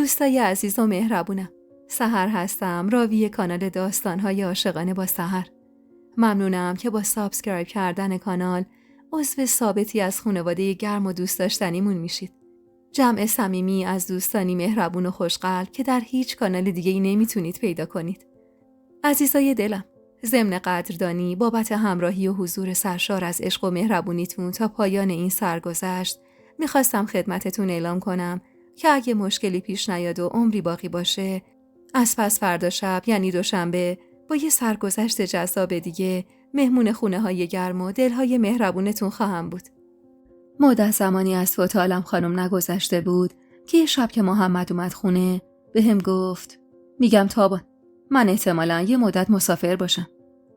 دوستای عزیز و مهربونم، سحر هستم، راوی کانال داستان‌های عاشقانه با سحر. ممنونم که با سابسکرایب کردن کانال عضو ثابتی از خانواده گرم و دوست داشتنیمون میشید. جمع صمیمی از دوستانی مهربون و خوشقلب که در هیچ کانال دیگه‌ای نمیتونید پیدا کنید. عزیزای دلم، ضمن قدردانی بابت همراهی و حضور سرشار از عشق و مهربونیتون تا پایان این سرگذشت، میخواستم خدمتتون اعلام کنم که اگه مشکلی پیش نیاد و عمری باقی باشه، از پس فردا شب یعنی دوشنبه با یه سرگذشت جذاب دیگه مهمون خونه‌های گرم و دلهای مهربونتون خواهم بود. مدت زمانی از فوت عالم خانم نگذشته بود که یه شب که محمد اومد خونه بهم گفت میگم تابان، من احتمالاً یه مدت مسافر باشم.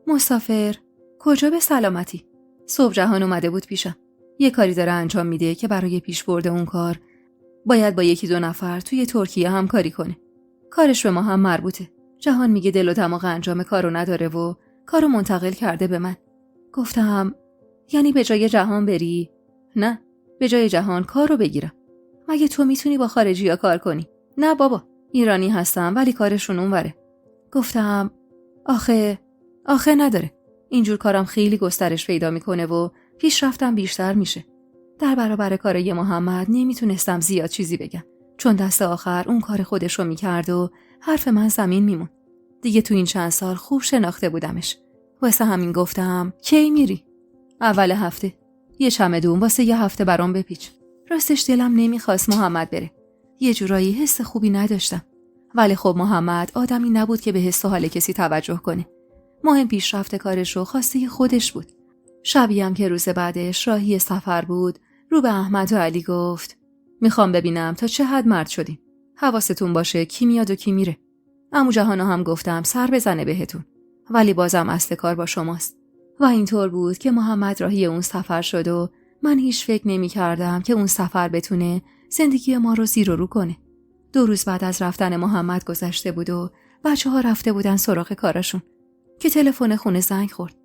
مسافر؟ کجا به سلامتی؟ صبح جهان اومده بود پیشم. یه کاری داره انجام میده که برای پیشبرد اون کار باید با 1-2 نفر توی ترکیه همکاری کنه. کارش به ما هم مربوطه. جهان میگه دل و دماغ انجام کارو نداره و کارو منتقل کرده به من. گفتم یعنی به جای جهان بری؟ نه، به جای جهان کارو بگیرم. مگه تو میتونی با خارجی‌ها کار کنی؟ نه بابا، ایرانی هستم ولی کارشون اونوره. گفتم آخه نداره. اینجور کارم خیلی گسترش پیدا میکنه و پیشرفتم بیشتر میشه. در برابر کارای محمد نمیتونستم زیاد چیزی بگم، چون دست آخر اون کار خودشو میکرد و حرف من زمین میمون. دیگه تو این چند سال خوب شناخته بودمش. واسه همین گفتم کی میری؟ اول هفته. یه چمدون واسه یه هفته برام بپیچ. راستش دلم نمیخواست محمد بره. یه جورایی حس خوبی نداشتم. ولی خب محمد آدمی نبود که به حس و حال کسی توجه کنه. مهم پیشرفت کارش و خواسته خودش بود. شبی هم که روز بعدش راهی سفر بود، رو به احمد و علی گفت میخوام ببینم تا چه حد مرد شدیم. حواستون باشه کی میاد و کی میره. عمو جهانو هم گفتم سر بزنه بهتون. ولی بازم اصل کار با شماست. و اینطور بود که محمد راهی اون سفر شد و من هیچ فکر نمی کردم که اون سفر بتونه زندگی ما رو زیر و رو کنه. 2 روز بعد از رفتن محمد گذشته بود و بچه‌ها رفته بودن سراغ کارشون که تلفن خونه زنگ خورد.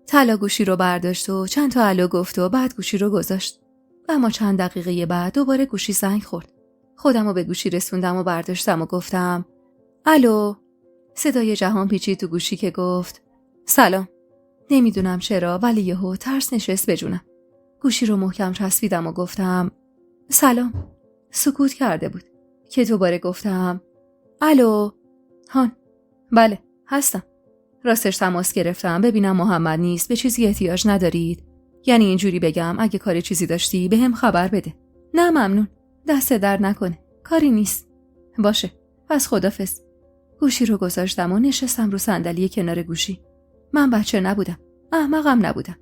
طلا گوشی رو برداشت و چند تا الو گفت و بعد گوشی رو گذاشت. اما چند دقیقه بعد دوباره گوشی زنگ خورد. خودم رو به گوشی رسوندم و برداشتم و گفتم الو. صدای جهان پیچید تو گوشی که گفت سلام. نمیدونم چرا ولی یهو ترس نشست به جونم. گوشی رو محکم چسبیدم و گفتم سلام. سکوت کرده بود که دوباره گفتم الو. هان. بله هستم. راستش تماس گرفتم ببینم محمد نیست، به چیزی احتیاج ندارید؟ یعنی اینجوری بگم اگه کاری چیزی داشتی به هم خبر بده. نه ممنون، دست در نکنه، کاری نیست. باشه پس خدافظ. گوشی رو گذاشتم و نشستم رو صندلی کنار گوشی. من بچه نبودم، احمقم نبودم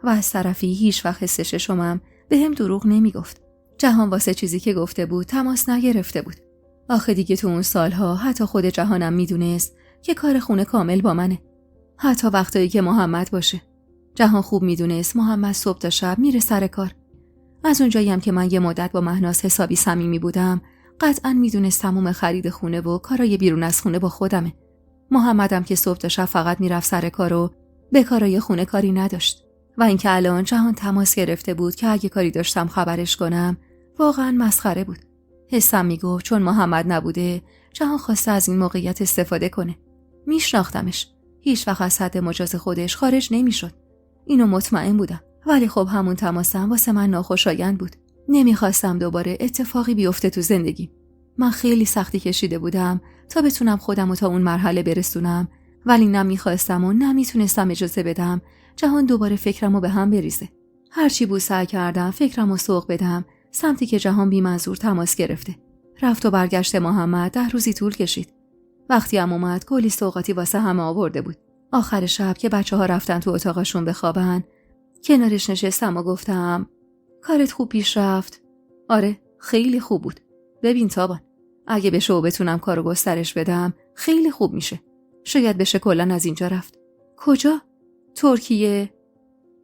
و از طرفی هیچ وقت حس ششمم به هم دروغ نمی گفت. جهان واسه چیزی که گفته بود تماس نگرفته بود. آخه دیگه تو اون سالها حتی خود جهانم میدونست که کار خونه کامل با منه. حتی وقتایی که محمد باشه. جهان خوب میدونست محمد صبح تا شب میره سر کار. از اونجایی هم که من یه مدت با مهناز حسابی صمیمی بودم، قطعاً میدونست تموم خرید خونه و کارای بیرون از خونه با خودمه. محمدم که صبح تا شب فقط میرفت سر کار و به کارای خونه کاری نداشت. و اینکه الان جهان تماس گرفته بود که اگه کاری داشتم خبرش کنم، واقعاً مسخره بود. حسم میگفت چون محمد نبوده، جهان خواسته از این موقعیت استفاده کنه. میشناختمش. هیچ وقت از حد مجاز خودش خارج نمیشد. اینو مطمئن بودم. ولی خب همون تماسم واسه من ناخوشایند بود. نمیخواستم دوباره اتفاقی بیفته تو زندگی. من خیلی سختی کشیده بودم تا بتونم خودمو تا اون مرحله برسونم، ولی نمیخواستم و نمیتونستم اجازه بدم جهان دوباره فکرمو به هم بریزه. هرچی بود سعی کردم فکرمو سوق بدم سمتی که جهان بی‌منظور تماس گرفته. رفت و برگشت محمد 10 روزی طول کشید. وقتی هم اومد کلی سوغاتی واسه همه آورده بود. آخر شب که بچه‌ها رفتن تو اتاقشون بخوابن، کنارش نشستم و گفتم کارت خوب پیش رفت؟ آره خیلی خوب بود. ببین تابان، اگه بشه و بتونم کارو گسترش بدم خیلی خوب میشه. شاید بشه کلاً از اینجا رفت. کجا؟ ترکیه؟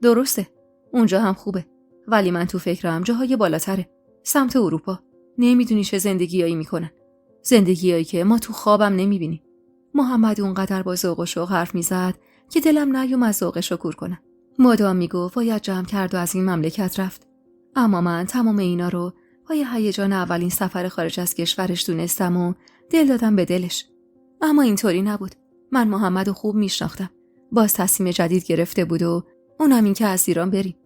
درسته، اونجا هم خوبه، ولی من تو فکرم جاهای بالاتره، سمت اروپا. نمیدونی چه زندگیایی میکنن، زندگیایی که ما تو خوابم نمیبینیم. محمد اونقدر با ذوق و شوق حرف میزد که دلم نیومد ذوقش رو کور کنم. مدام میگفت باید جمع کرد و از این مملکت رفت. اما من تمام اینا رو با یه هیجان اولین سفر خارج از کشورش دونستم و دل دادم به دلش. اما اینطوری نبود. من محمدو خوب میشناختم. باز تصمیم جدید گرفته بود و اونم این که از ایران بریم.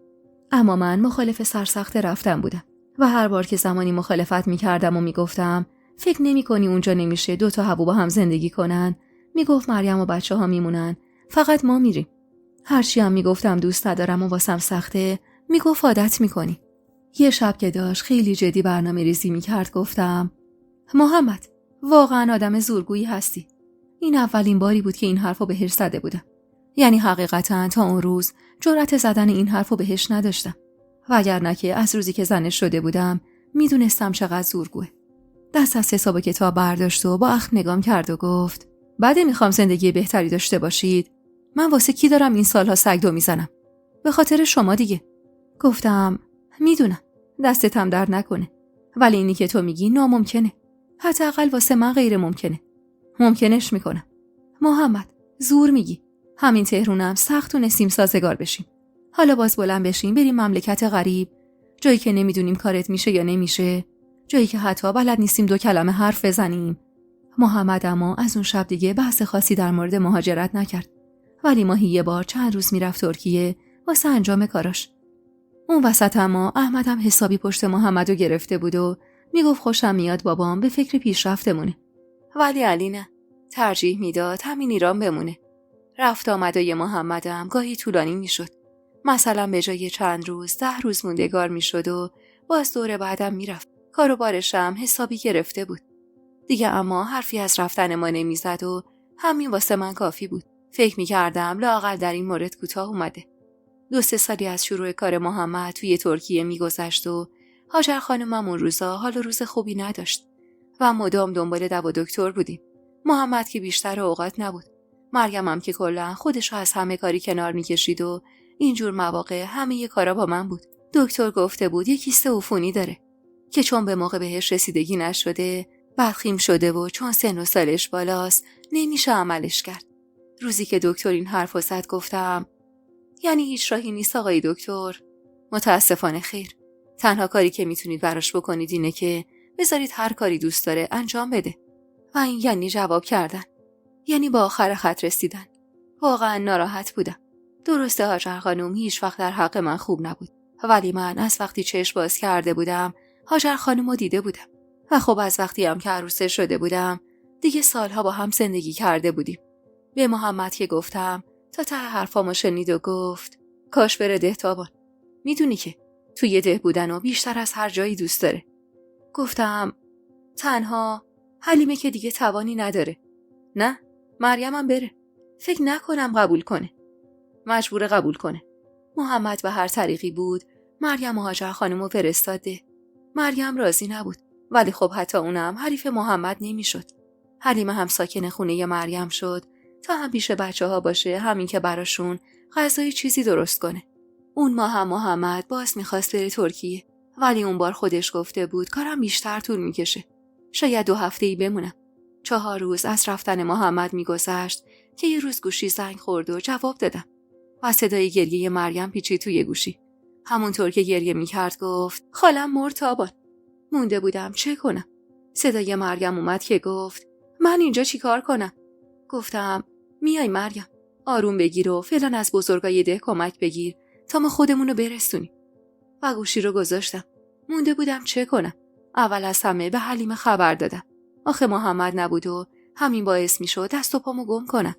اما من مخالف سرسخت رفتن بودم و هر بار که زمانی مخالفت میکردم و میگفتم فکر نمی‌کنی اونجا نمیشه 2 تا هوو با هم زندگی کنن، میگفت مریم و بچه‌ها میمونن، فقط ما میریم. هرچی هم میگفتم دوست ندارم و واسم سخته، میگفت عادت میکنی. یه شب که داشت خیلی جدی برنامه ریزی میکرد گفتم محمد واقعا آدم زورگویی هستی. این اولین باری بود که این حرفو بهش زده بودم. یعنی حقیقتا تا اون روز جرأت زدن این حرفو بهش نداشتم. وگرنه که از روزی که زنش شده بودم میدونستم چقدر زورگوه. دست از حساب کتاب برداشت و با اخم نگام کرد و گفت بعد میخوام زندگی بهتری داشته باشید. من واسه کی دارم این سالها سگدو میزنم؟ به خاطر شما دیگه. گفتم میدونم دستت هم درد نکنه، ولی اینی که تو میگی ناممکنه. حداقل واسه من غیر ممکنه. ممکنش میکنم. محمد زور میگی. همین تهرونم سخت تونستیم سازگار بشیم. حالا باز بلند بشیم بریم مملکت غریب، جایی که نمیدونیم کارت میشه یا نمیشه، جایی که حتی بلد نیستیم 2 کلمه حرف بزنیم. محمد اما از اون شب دیگه بحث خاصی در مورد مهاجرت نکرد، ولی ماهی یه بار چند روز میرفت ترکیه واسه انجام کاراش. اون وسط اما احمد هم حسابی پشت محمدو گرفته بود و میگفت خوشم میاد بابام به فکر پیشرفتمونه. ولی علی نه، ترجیح میداد همین ایران بمونه. رفت آمدای محمدم گاهی طولانی میشد. مثلا به جای چند روز 10 روز موندگار میشد و باز دور بعدم میرفت. کارو بارشم حسابی گرفته بود. دیگه اما حرفی از رفتن ما نمیزد و همین واسه من کافی بود. فکر میکردم لااقل در این مورد کوتاه اومده. 2-3 سالی از شروع کار محمد توی ترکیه میگذشت و هاجر خانمم اون روزا حال و روز خوبی نداشت و مدام دنبال دوا دکتر بودیم. محمد که بیشتر اوقات نبود. مریم هم که کلا خودشو از همه کاری کنار میکشید و اینجور مواقع همه کارا با من بود. دکتر گفته بود یه کیست عفونی داره که چون به موقع بهش رسیدگی نشده، بدخیم شده و چون سن و سالش بالاست نمیشه عملش کرد. روزی که دکتر این حرفو زد گفتم یعنی هیچ راهی نیست آقای دکتر؟ متاسفانه خیر. تنها کاری که میتونید براش بکنید اینه که بذارید هر کاری دوست داره انجام بده. و این یعنی جواب کردن. یعنی با آخر خط رسیدن. واقعا ناراحت بودم. درسته هاجر خانم هیچ وقت در حق من خوب نبود. ولی من از وقتی چشم باز کرده بودم هاجر خانمو دیده بودم. و خب از وقتی هم که عروسه شده بودم دیگه سالها با هم زندگی کرده بودیم. به محمد که گفتم تا ته حرفامو شنید و گفت کاش بره دهتابان. میدونی که توی ده بودن و بیشتر از هر جایی دوست داره. گفتم تنها حلیمه که دیگه توانی نداره. نه مریمم بره. فکر نکنم قبول کنه. مجبور قبول کنه. محمد به هر طریقی بود مریم و هاجر خانمو فرستاده. مریم راضی نبود، ولی خب حتی اونم حریف محمد نمیشد. حلیمه هم ساکن خونه مریم شد تا هم پیش بچه‌ها باشه، همین که براشون غذای چیزی درست کنه. اون ماه هم محمد باز میخواست بره ترکیه، ولی اون بار خودش گفته بود کارم بیشتر طول میکشه. شاید 2 هفته‌ای بمونم. 4 روز از رفتن محمد میگذشت که یه روز گوشی زنگ خورد و جواب دادم. و صدای گریه مریم پیچید توی گوشی. همونطور که گریه میکرد گفت خالم مرد تابان. مونده بودم چه کنم. صدای مریم اومد که گفت من اینجا چی کار کنم؟ گفتم میای مریم، آروم بگیر و فعلا از بزرگای ده کمک بگیر تا ما خودمونو برسونیم. و گوشی رو گذاشتم. مونده بودم چه کنم. اول از همه به حلیمه خبر دادم. آخه محمد نبود و همین باعث میشد دست و پامو گم کنم.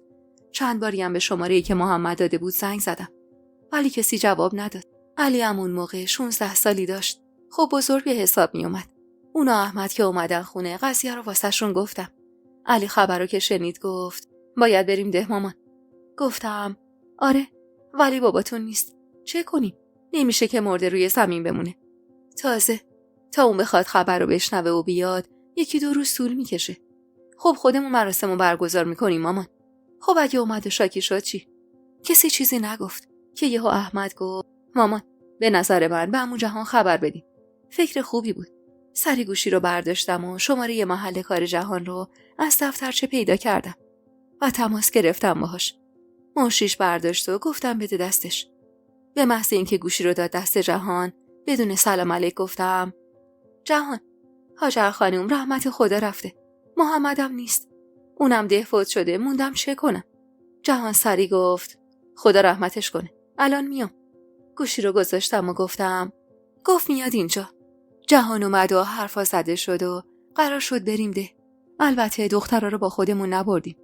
چند باری هم به شماره‌ای که محمد داده بود زنگ زدم، ولی کسی جواب نداد. علی هم اون موقع 16 سالی داشت. خب بزرگ به حساب می اومد. اونا احمد که اومدن خونه قضیه رو واسهشون گفتم. علی خبرو که شنید گفت باید بریم ده مامان. گفتم آره، ولی باباتون نیست. چه کنیم؟ نمیشه که مرده روی زمین بمونه. تازه تا اون بخواد خبر رو بشنوه و بیاد 1-2 روز طول میکشه. خب خودمون مراسمو برگزار میکنیم مامان. خب اگه اومد و شاکی شد چی؟ کسی چیزی نگفت که یهو احمد گفت مامان به نظر من به عمو جهان خبر بدیم. فکر خوبی بود. سری گوشی رو برداشتم و شماره محل کار جهان رو از دفترچه پیدا کردم و تماس گرفتم باهاش. منشیش برداشت و گفتم بده دستش. به محض اینکه گوشی رو داد دست جهان بدون سلام علیک گفتم جهان، هاجر خانم رحمت خدا رفته. محمدم نیست. اونم ده فوت شده. موندم چه کنم؟ جهان سری گفت خدا رحمتش کنه. الان میام. گوشی رو گذاشتم و گفت میاد اینجا. جهان اومد و حرفا زده شد و قرار شد بریم ده. البته دخترها رو با خودمون نبردیم.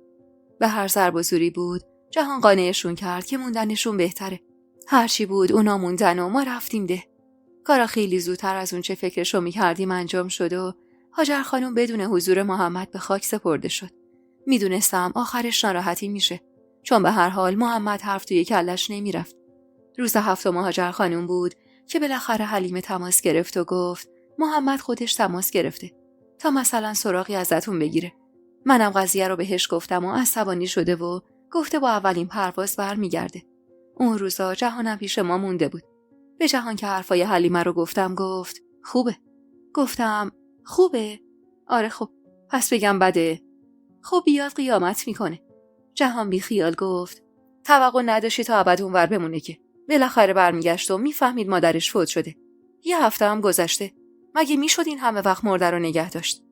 به هر ضرب و زوری بود جهان قانعشون کرد که موندنشون بهتره. هرچی بود اونا موندن و ما رفتیم ده. کارا خیلی زودتر از اون چه فکرشو میکردیم انجام شد و هاجر خانم بدون حضور محمد به خاک سپرده شد. میدونستم آخرش ناراحتی میشه، چون به هر حال محمد حرف توی کلش نمیرفت. روز هفتم هاجر خانم بود که بالاخره حلیمه تماس گرفت و گفت محمد خودش تماس گرفته تا مثلا سراغی ازتون بگیره. منم قضیه رو بهش گفتم و عصبانی شده و گفته با اولین پرواز برمیگرده. اون روزا جهانم پیش ما مونده بود. به جهان که حرفای حلیمه رو گفتم گفت خوبه. گفتم خوبه؟ آره خب. پس بگم بده؟ خب بیاد قیامت میکنه. جهان بی خیال گفت توقع نداشتی تا ابد اونور بمونه که. بالاخره برمیگشت و میفهمید مادرش فوت شده. یه هفته هم گذشته. مگه میشد این همه وقت مرده رو نگه داشت؟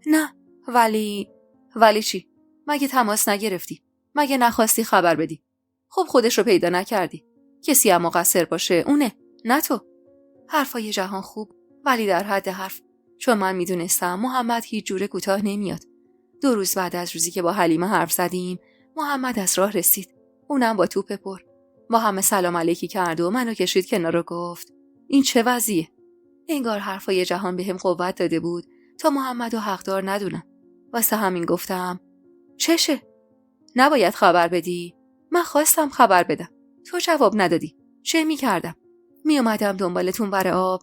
نه. ولی چی؟ مگه تماس نگرفتی؟ مگه نخواستی خبر بدی؟ خب خودش رو پیدا نکردی. کسی هم مقصر باشه اونه، نه تو. حرفای جهان خوب ولی در حد حرف، چون من میدونستم محمد هیچ جوره کوتاه نمیاد. 2 روز بعد از روزی که با حلیمه حرف زدیم محمد از راه رسید. اونم با توپ پر. با همه سلام علیکی کرد و منو کشید کنار و گفت این چه وضعیه؟ انگار حرفای جهان بهم قوت داده بود تا محمدو حقدار ندونم. واسه همین گفتم چشه؟ نباید خبر بدی؟ من خواستم خبر بدم. تو جواب ندادی. چه میکردم؟ میومدم دنبالتون بر آب؟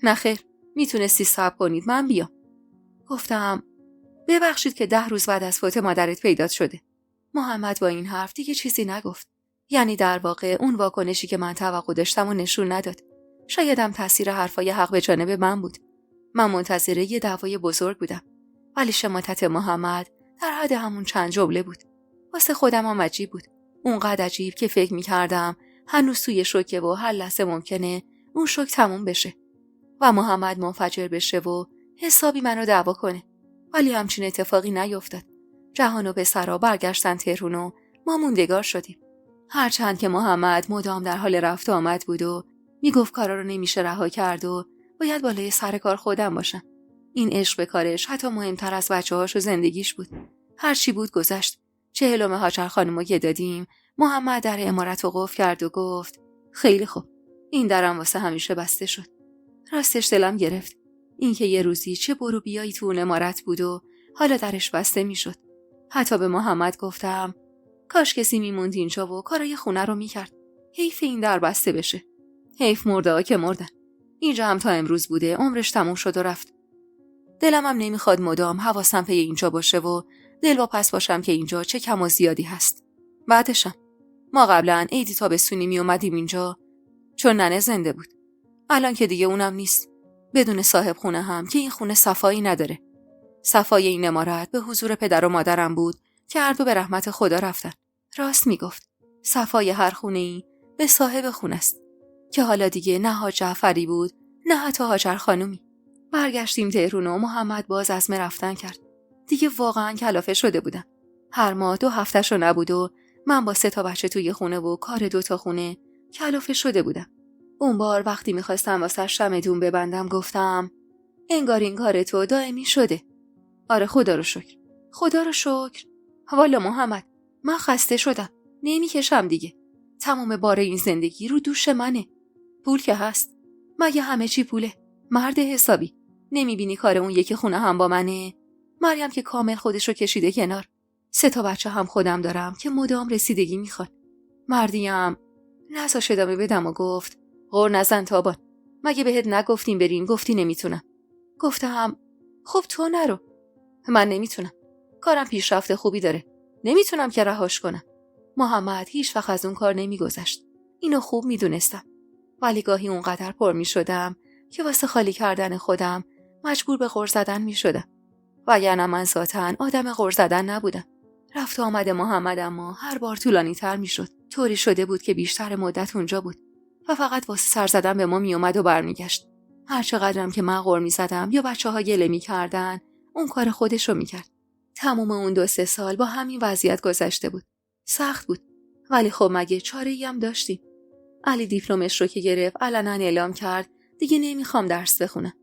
نخیر، میتونستی صبر کنید من بیام. گفتم ببخشید که 10 روز بعد از فوت مادرت پیدا شده. محمد با این حرف دیگه چیزی نگفت. یعنی در واقع اون واکنشی که من توقع داشتم و نشون نداد. شایدم تاثیر حرفای حق به جانب من بود. من منتظر یه دعوای بزرگ بودم. ولی شماتت محمد در حد همون چند جمله بود. واسه خودم هم عجیب بود. اونقدر عجیب که فکر می‌کردم هنوز توی شوکه و هر لحظه ممکنه اون شوک تموم بشه و محمد منفجر بشه و حسابی منو دعوا کنه. ولی همچین اتفاقی نیفتاد. جهان و پسرا برگشتن تهران و ما موندگار شدیم. هرچند که محمد مدام در حال رفت و آمد بود و میگفت کارا رو نمیشه رها کرد و باید بالای سر کار خودم باشم. این عشق به کارش حتی مهمتر از بچه‌هاش و زندگیش بود. هر چی بود گذشت. 40 هاجر خانمو که دادیم، محمد در عمارت رو قفل کرد و گفت خیلی خوب. این درم واسه همیشه بسته شد. راستش دلم گرفت. اینکه یه روزی چه برو بیایی تو اون عمارت بود و حالا درش بسته میشد. حتی به محمد گفتم کاش کسی میموند اینجا و کارای خونه رو میکرد. حیف این در بسته بشه. حیف مرده ها که مردن. اینجا هم تا امروز بوده، عمرش تموم شد و رفت. دلم هم نمیخواد مدام حواسم پی اینجا باشه و دل واپس باشم که اینجا چه کم و زیادی هست. بعدشم ما قبلا عیدی تابستونی می اومدیم اینجا چون ننه زنده بود. الان که دیگه اونم نیست. بدون صاحب خونه هم که این خونه صفایی نداره. صفای این عمارت به حضور پدر و مادرم بود که هر دو به رحمت خدا رفتن. راست میگفت. صفای هر خونه‌ای به صاحب خونه است. که حالا دیگه نه حاج جعفری بود نه حتی هاجر خانومی. برگشتیم تهران و محمد باز عزم رفتن کرد. دیگه واقعا کلافه شده بودم. هر ماه 2 هفته‌شو نبود و من با 3 تا بچه توی خونه و کار 2 تا خونه کلافه شده بودم. اون بار وقتی میخواستم واسه شمعدون ببندم گفتم انگار این کار تو دائمی شده. آره خدا رو شکر. خدا رو شکر. والا محمد من خسته شدم. نمیکشم دیگه. تمام بار این زندگی رو دوش منه. پول که هست. مگه همه چی پوله؟ مرد حسابی. نمیبینی کار اون یکی خونه هم با منه؟ مریم که کامل خودش رو کشیده کنار. 3 تا بچه هم خودم دارم که مدام رسیدگی میخواد. مردیم نذاش ادامه بدم و گفت غر نزن تابان. مگه بهت نگفتیم بریم؟ گفتی نمیتونم. گفتم خب تو نرو. من نمیتونم. کارم پیشرفت خوبی داره. نمیتونم که رهاش کنم. محمد هیچ وقت از اون کار نمیگذشت. اینو خوب میدونستم. ولی گاهی اونقدر پر میشدم که واسه خالی کردن خودم مجبور به غر زدن میشدم. وگرنه من ذاتاً آدم غر زدن نبودم. رفت و آمد محمد اما هر بار طولانی تر میشد. طوری شده بود که بیشتر مدت اونجا بود و فقط واسه سر زدن به ما میومد و برمیگشت. هر چقدرم که من غر می‌زدم یا بچه‌ها گله می‌کردن، اون کار خودش رو می‌کرد. تمام اون 2-3 سال با همین وضعیت گذشته بود. سخت بود. ولی خب مگه چاره‌ای هم داشتیم. علی دیپلمش رو که گرفت علنا اعلام کرد دیگه نمیخوام درس بخونم.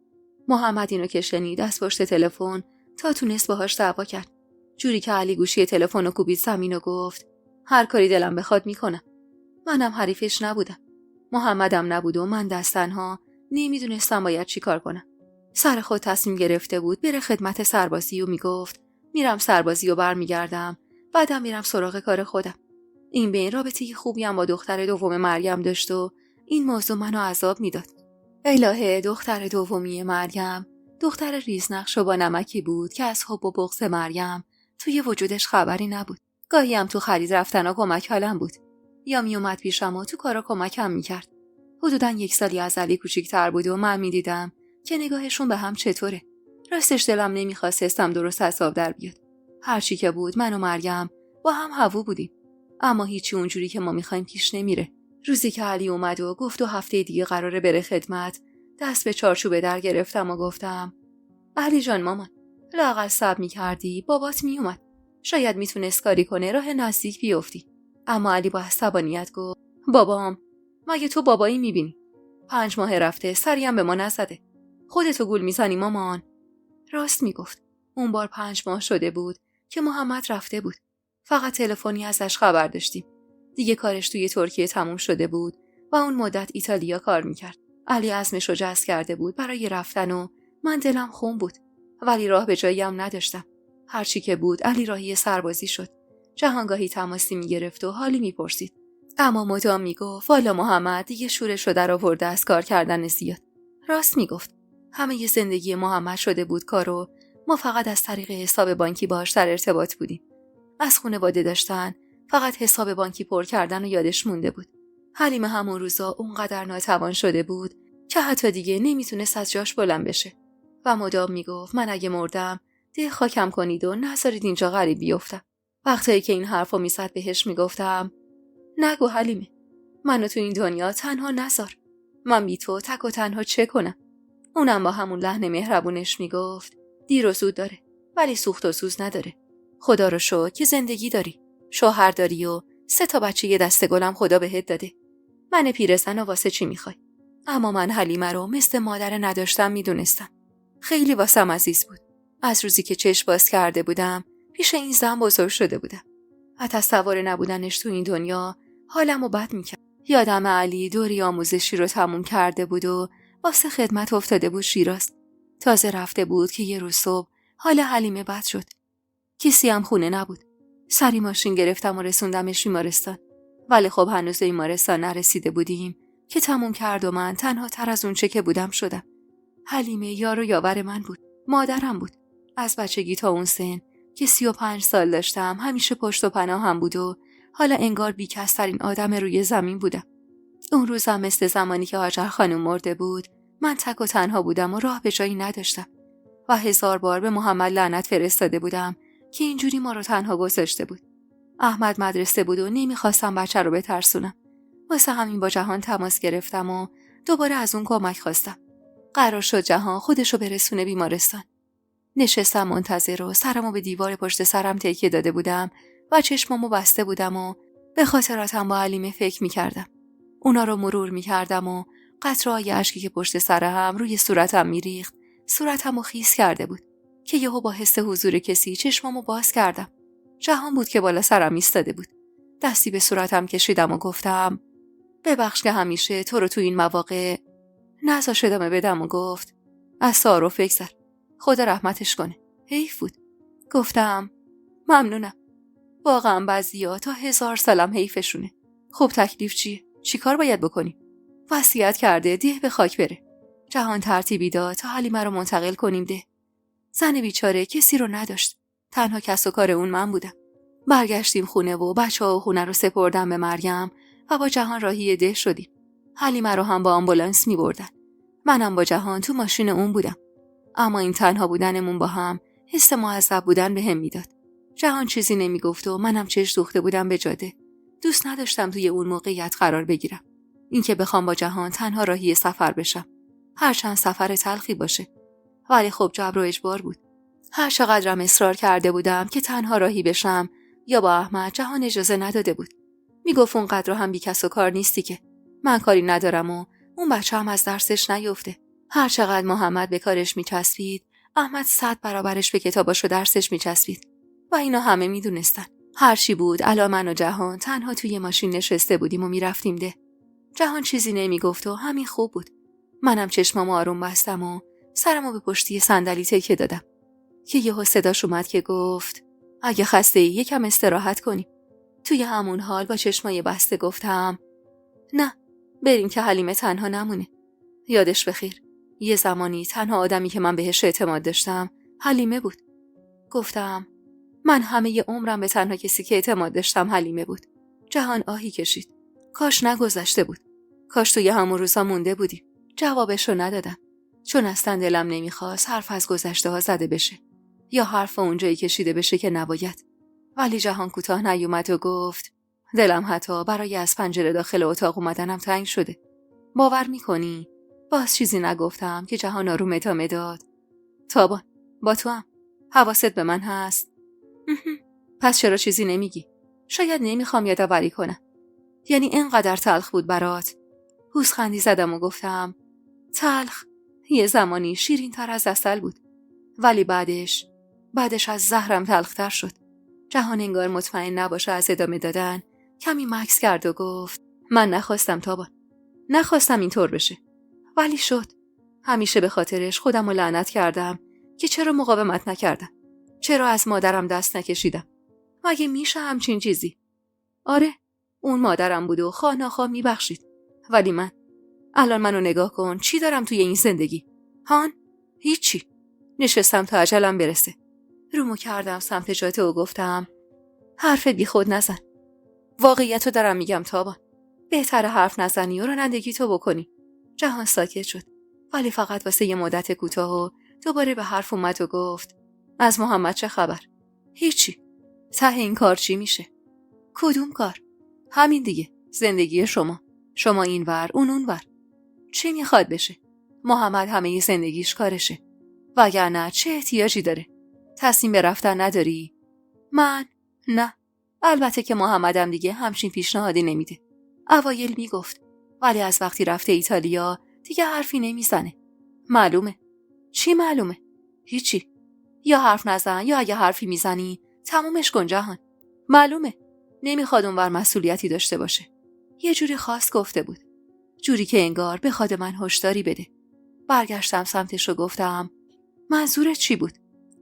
محمد اینو که شنید از پشت تلفن تا تونست باهاش دعوا کرد. جوری که علی گوشی تلفن رو کوبید زمین و گفت هر کاری دلم بخواد میکنم. منم حریفش نبودم. محمدم نبود و من دستنها نمیدونستم باید چی کار کنم. سر خود تصمیم گرفته بود بره خدمت سربازی و میگفت میرم سربازی و برمیگردم، بعدم میرم سراغ کار خودم. این بین رابطه خوبی هم با دختر دوم مریم داشت و این موضوع منو عذاب میداد. الهه، دختر دومی مریم دختر ریزنقش و با نمکی بود که از حب و بغض مریم توی وجودش خبری نبود. گاهی هم تو خرید رفتنا کمک حالم بود یا میومد پیشم و تو کارا کمکم میکرد. حدوداً 1 سالی از علی کوچیک‌تر بود و من میدیدم که نگاهشون به هم چطوره. راستش دلم نمیخواست حسم درست حساب در بیاد. هرچی که بود من و مریم با هم هوو بودیم. اما هیچی اونجوری که ما میخوایم پیش نمیره. روزی که علی اومد و گفت 2 هفته دیگه قراره بره خدمت، دست به چارچوب در گرفتم و گفتم علی جان مامان، لااقل صبر میکردی بابات میومد. شاید میتونست کاری کنه راه نزدیک بیفتی. اما علی با عصبانیت گفت بابام، مگه تو بابایی میبینی؟ 5 ماه رفته سریم به ما نزده. خودتو گول میزنی مامان. راست میگفت. اون بار 5 ماه شده بود که محمد رفته بود. فقط تلفنی ازش خبر داشتیم. دیگه کارش توی ترکیه تموم شده بود و اون مدت ایتالیا کار میکرد. علی عزمش رو جزم کرده بود برای رفتن و من دلم خون بود. ولی راه به جایی هم نداشتم. هرچی که بود علی راهی سربازی شد. جهانگاهی تماسی میگرفت و حالی میپرسید. اما مدام میگفت والا محمد دیگه شورش رو در آورده از کار کردن زیاد. راست میگفت. همه ی زندگی محمد شده بود کارو، ما فقط از طریق حساب بانکی باهاش در ارتباط بودیم. از خانواده داشتن، فقط حساب بانکی پر کردن و یادش مونده بود. حلیمه همون روزا اونقدر ناتوان شده بود که حتی دیگه نمیتونست از جاش بلند بشه و مدام میگفت من اگه مردم ده خاکم کنید و نذارید اینجا غریب بیفتم. وقتی که این حرفو میزد بهش میگفتم نگو حلیمه، منو تو این دنیا تنها نذار. من بی تو تک و تنها چه کنم؟ اونم با همون لحن مهربونش میگفت دیر و زود داره ولی سوخت و سوز نداره. خدا رو شکر که زندگی داری، شوهر داری و 3 تا بچه یه دسته گلم خدا بهت داده. من پیرزن و واسه چی میخوای؟ اما من حلیمه رو مثل مادر نداشتم میدونستم. خیلی واسم عزیز بود. از روزی که چشم باز کرده بودم پیش این زن بزرگ شده بودم. تصور نبودنش تو این دنیا حالمو بد میکرد. یادم علی دوری آموزشی رو تموم کرده بود و واسه خدمت افتاده بود شیراز. تازه رفته بود که یه روز صبح حال حلیمه بد شد. کسی هم خونه نبود. سری ماشین گرفتم و رسوندمش بیمارستان. ولی خب هنوز به بیمارستان نرسیده بودیم که تموم کرد و من تنها تر از اون چه که بودم شدم. حلیمه یار و یاور من بود. مادرم بود. از بچگی تا اون سن که 35 سال داشتم همیشه پشت و پناهم بود و حالا انگار بیکس‌ترین آدم روی زمین بودم. اون روزم مثل زمانی که هاجر خانم مرده بود من تک و تنها بودم و راه به جایی نداشتم و 1000 بار به محمد لعنت فرستاده بودم که اینجوری ما رو تنها گذاشته بود. احمد مدرسه بود و نمیخواستم بچه رو بترسونم. واسه همین با جهان تماس گرفتم و دوباره از اون کمک خواستم. قرار شد جهان خودشو برسونه بیمارستان. نشستم منتظر و سرمو به دیوار پشت سرم تکیه داده بودم و چشمامو بسته بودم و به خاطراتم با حلیمه فکر میکردم. اونا رو مرور میکردم و قطره‌های اشکی که پشت سرم روی صورتم میریخت صورتمو خیس کرده بود که یهو با حس حضور کسی چشمامو باز کردم. جهان بود که بالا سرم ایستاده بود. دستی به صورتم کشیدم و گفتم ببخش که همیشه تو رو تو این مواقع نذاش ادامه بدم و گفت از تعارف بگذر، خدا رحمتش کنه، حیف بود. گفتم ممنونم، واقعا بعضیا تا 1000 سالم حیفشونه. خب تکلیف چیه؟ چی کار باید بکنیم؟ وصیت کرده ده به خاک بره. جهان ترتیبی داد تا حلیمه رو منتقل کنیم ده. زن بیچاره کسی رو نداشت. تنها کس و کار اون من بودم. برگشتیم خونه و بچه‌ها و خونه رو سپردم به مریم و با جهان راهی ده شدیم. حلیمه رو هم با آمبولانس می‌بردن. منم با جهان تو ماشین اون بودم. اما این تنها بودنمون با هم حس معذب بودن بهم میداد. جهان چیزی نمیگفت و منم چش دوخته بودم به جاده. دوست نداشتم توی اون موقعیت قرار بگیرم. اینکه بخوام با جهان تنها راهی سفر بشم. هرچند سفر تلخی باشه. ولی خب جبر و اجبار بود. هر چقدرم اصرار کرده بودم که تنها راهی بشم یا با احمد، جهان اجازه نداده بود. میگفت اونقدر هم بی کس و کار نیستی که من کاری ندارم و اون بچه هم از درسش نیفته. هر چقدر محمد به کارش میچسبید، احمد 100 برابرش به کتاباش و درسش میچسبید. و اینا همه میدونستن. هر چی بود، الان من و جهان تنها توی ماشین نشسته بودیم و میرفتیم ده. جهان چیزی نمیگفت و همین خوب بود. منم چشمامو آروم بستم و سرمو به پشتی صندلی تکیه دادم که یهو صداش اومد که گفت اگه خسته‌ای یکم استراحت کنیم. توی همون حال با چشمای بسته گفتم نه، بریم که حلیمه تنها نمونه. یادش بخیر، یه زمانی تنها آدمی که من بهش اعتماد داشتم حلیمه بود. گفتم من همه عمرم به تنها کسی که اعتماد داشتم حلیمه بود. جهان آهی کشید. کاش نگذشته بود. کاش توی همون روزا مونده بودیم. جوابشو ندادم. چون اصلا دلم نمیخواست حرف از گذشته ها زده بشه یا حرف اونجایی کشیده بشه که نباید. ولی جهان کوتاه نیومد و گفت دلم حتی برای از پنجره داخل اتاق اومدنم تنگ شده. باور میکنی؟ باز چیزی نگفتم که جهان آروم ادامه داد. تابان، با تو هم. حواست به من هست؟ پس چرا چیزی نمیگی؟ شاید نمیخوام یادآوری کنم. یعنی اینقدر تلخ بود برات؟ پوزخندی زدم و گفتم تلخ یه زمانی شیرین تر از عسل بود، ولی بعدش از زهرم تلختر شد. جهان انگار مطمئن نباشه از ادامه دادن کمی مکث کرد و گفت من نخواستم تابان، نخواستم اینطور بشه، ولی شد. همیشه به خاطرش خودم رو لعنت کردم که چرا مقاومت نکردم، چرا از مادرم دست نکشیدم. مگه میشه همچین چیزی؟ آره، اون مادرم بود و خواه ناخواه میبخشید، ولی من الان منو نگاه کن، چی دارم توی این زندگی؟ هان؟ هیچی. نشستم تا اجلم برسه. رومو کردم سمت جاده و گفتم حرف بی خود نزن. واقعیتو دارم میگم تابان. بهتره حرف نزنی و رانندگی تو بکنی. جهان ساکت شد، ولی فقط واسه یه مدت کوتاه و دوباره به حرف اومد و گفت از محمد چه خبر؟ هیچی. ته این کار چی میشه؟ کدوم کار؟ همین دیگه، زندگی شما اینور اون اونور. چی میخواد بشه؟ محمد همه زندگیش کارشه، وگرنه چه احتیاجی داره؟ تصمیم به رفتن نداری؟ من؟ نه. البته که محمدم دیگه همچین پیشنهادی نمیده. اوایل میگفت، ولی از وقتی رفته ایتالیا دیگه حرفی نمیزنه. معلومه. چی معلومه؟ هیچی. یا حرف نزن یا اگه حرفی میزنی تمومش کن جهان. معلومه نمیخواد اونور مسئولیتی داشته باشه. یه جوری خاص گفته بود، جوری که انگار بخواد من هشداری بده. برگشتم سمتش و گفتم منظورت چی بود؟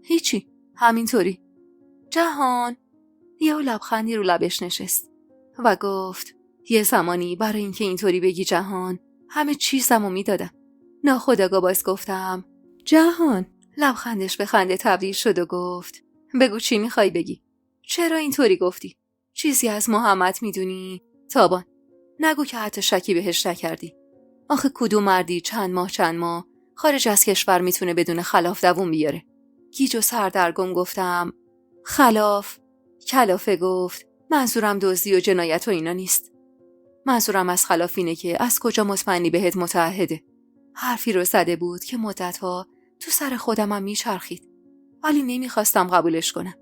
هیچی، همینطوری. جهان یه لبخندی رو لبش نشست و گفت یه زمانی برای اینکه اینطوری بگی جهان همه چیزمو میدادم. ناخودآگاه باز گفتم جهان. لبخندش به خنده تبدیل شد و گفت بگو چی میخوای بگی؟ چرا اینطوری گفتی؟ چیزی از محمد میدونی؟ تابان نگو که حتی شکی بهش نکردی. آخه کدوم مردی چند ماه خارج از کشور میتونه بدون خلاف دووم بیاره؟ گیج و سردرگم گفتم خلاف؟ کلافه گفت منظورم دزدی و جنایت و اینا نیست. منظورم از خلاف اینه که از کجا مطمئنی بهت متعهده. حرفی رو زده بود که مدتها تو سر خودمم میچرخید، ولی نمیخواستم قبولش کنم.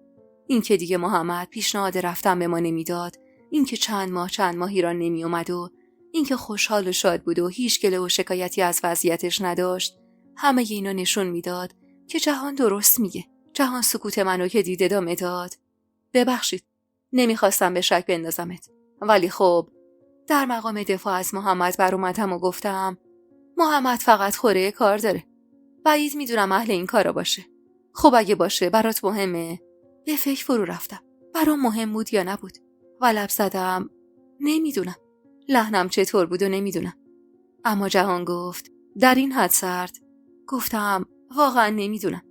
این که دیگه محمد پیشنهاد رفتن به ما نمیداد، این که چند ماه ایران نمی اومد و این که خوشحال و شاد بود و هیچ گله و شکایتی از وضعیتش نداشت، همه اینا نشون میداد که جهان درست میگه. جهان سکوت منو که دید ادامه داد. ببخشید، نمیخواستم به شک بندازمت، ولی خب در مقام دفاع از محمد بر اومدم و گفتم محمد فقط خوره کار داره. بعید میدونم اهل این کارا باشه. خب اگه باشه برات مهمه؟ به فکر فرو رفتم. برام مهم بود یا نبود؟ و لب زدم نمیدونم. لحنم چطور بود و نمیدونم. اما جهان گفت در این حد سرد؟ گفتم واقعا نمیدونم.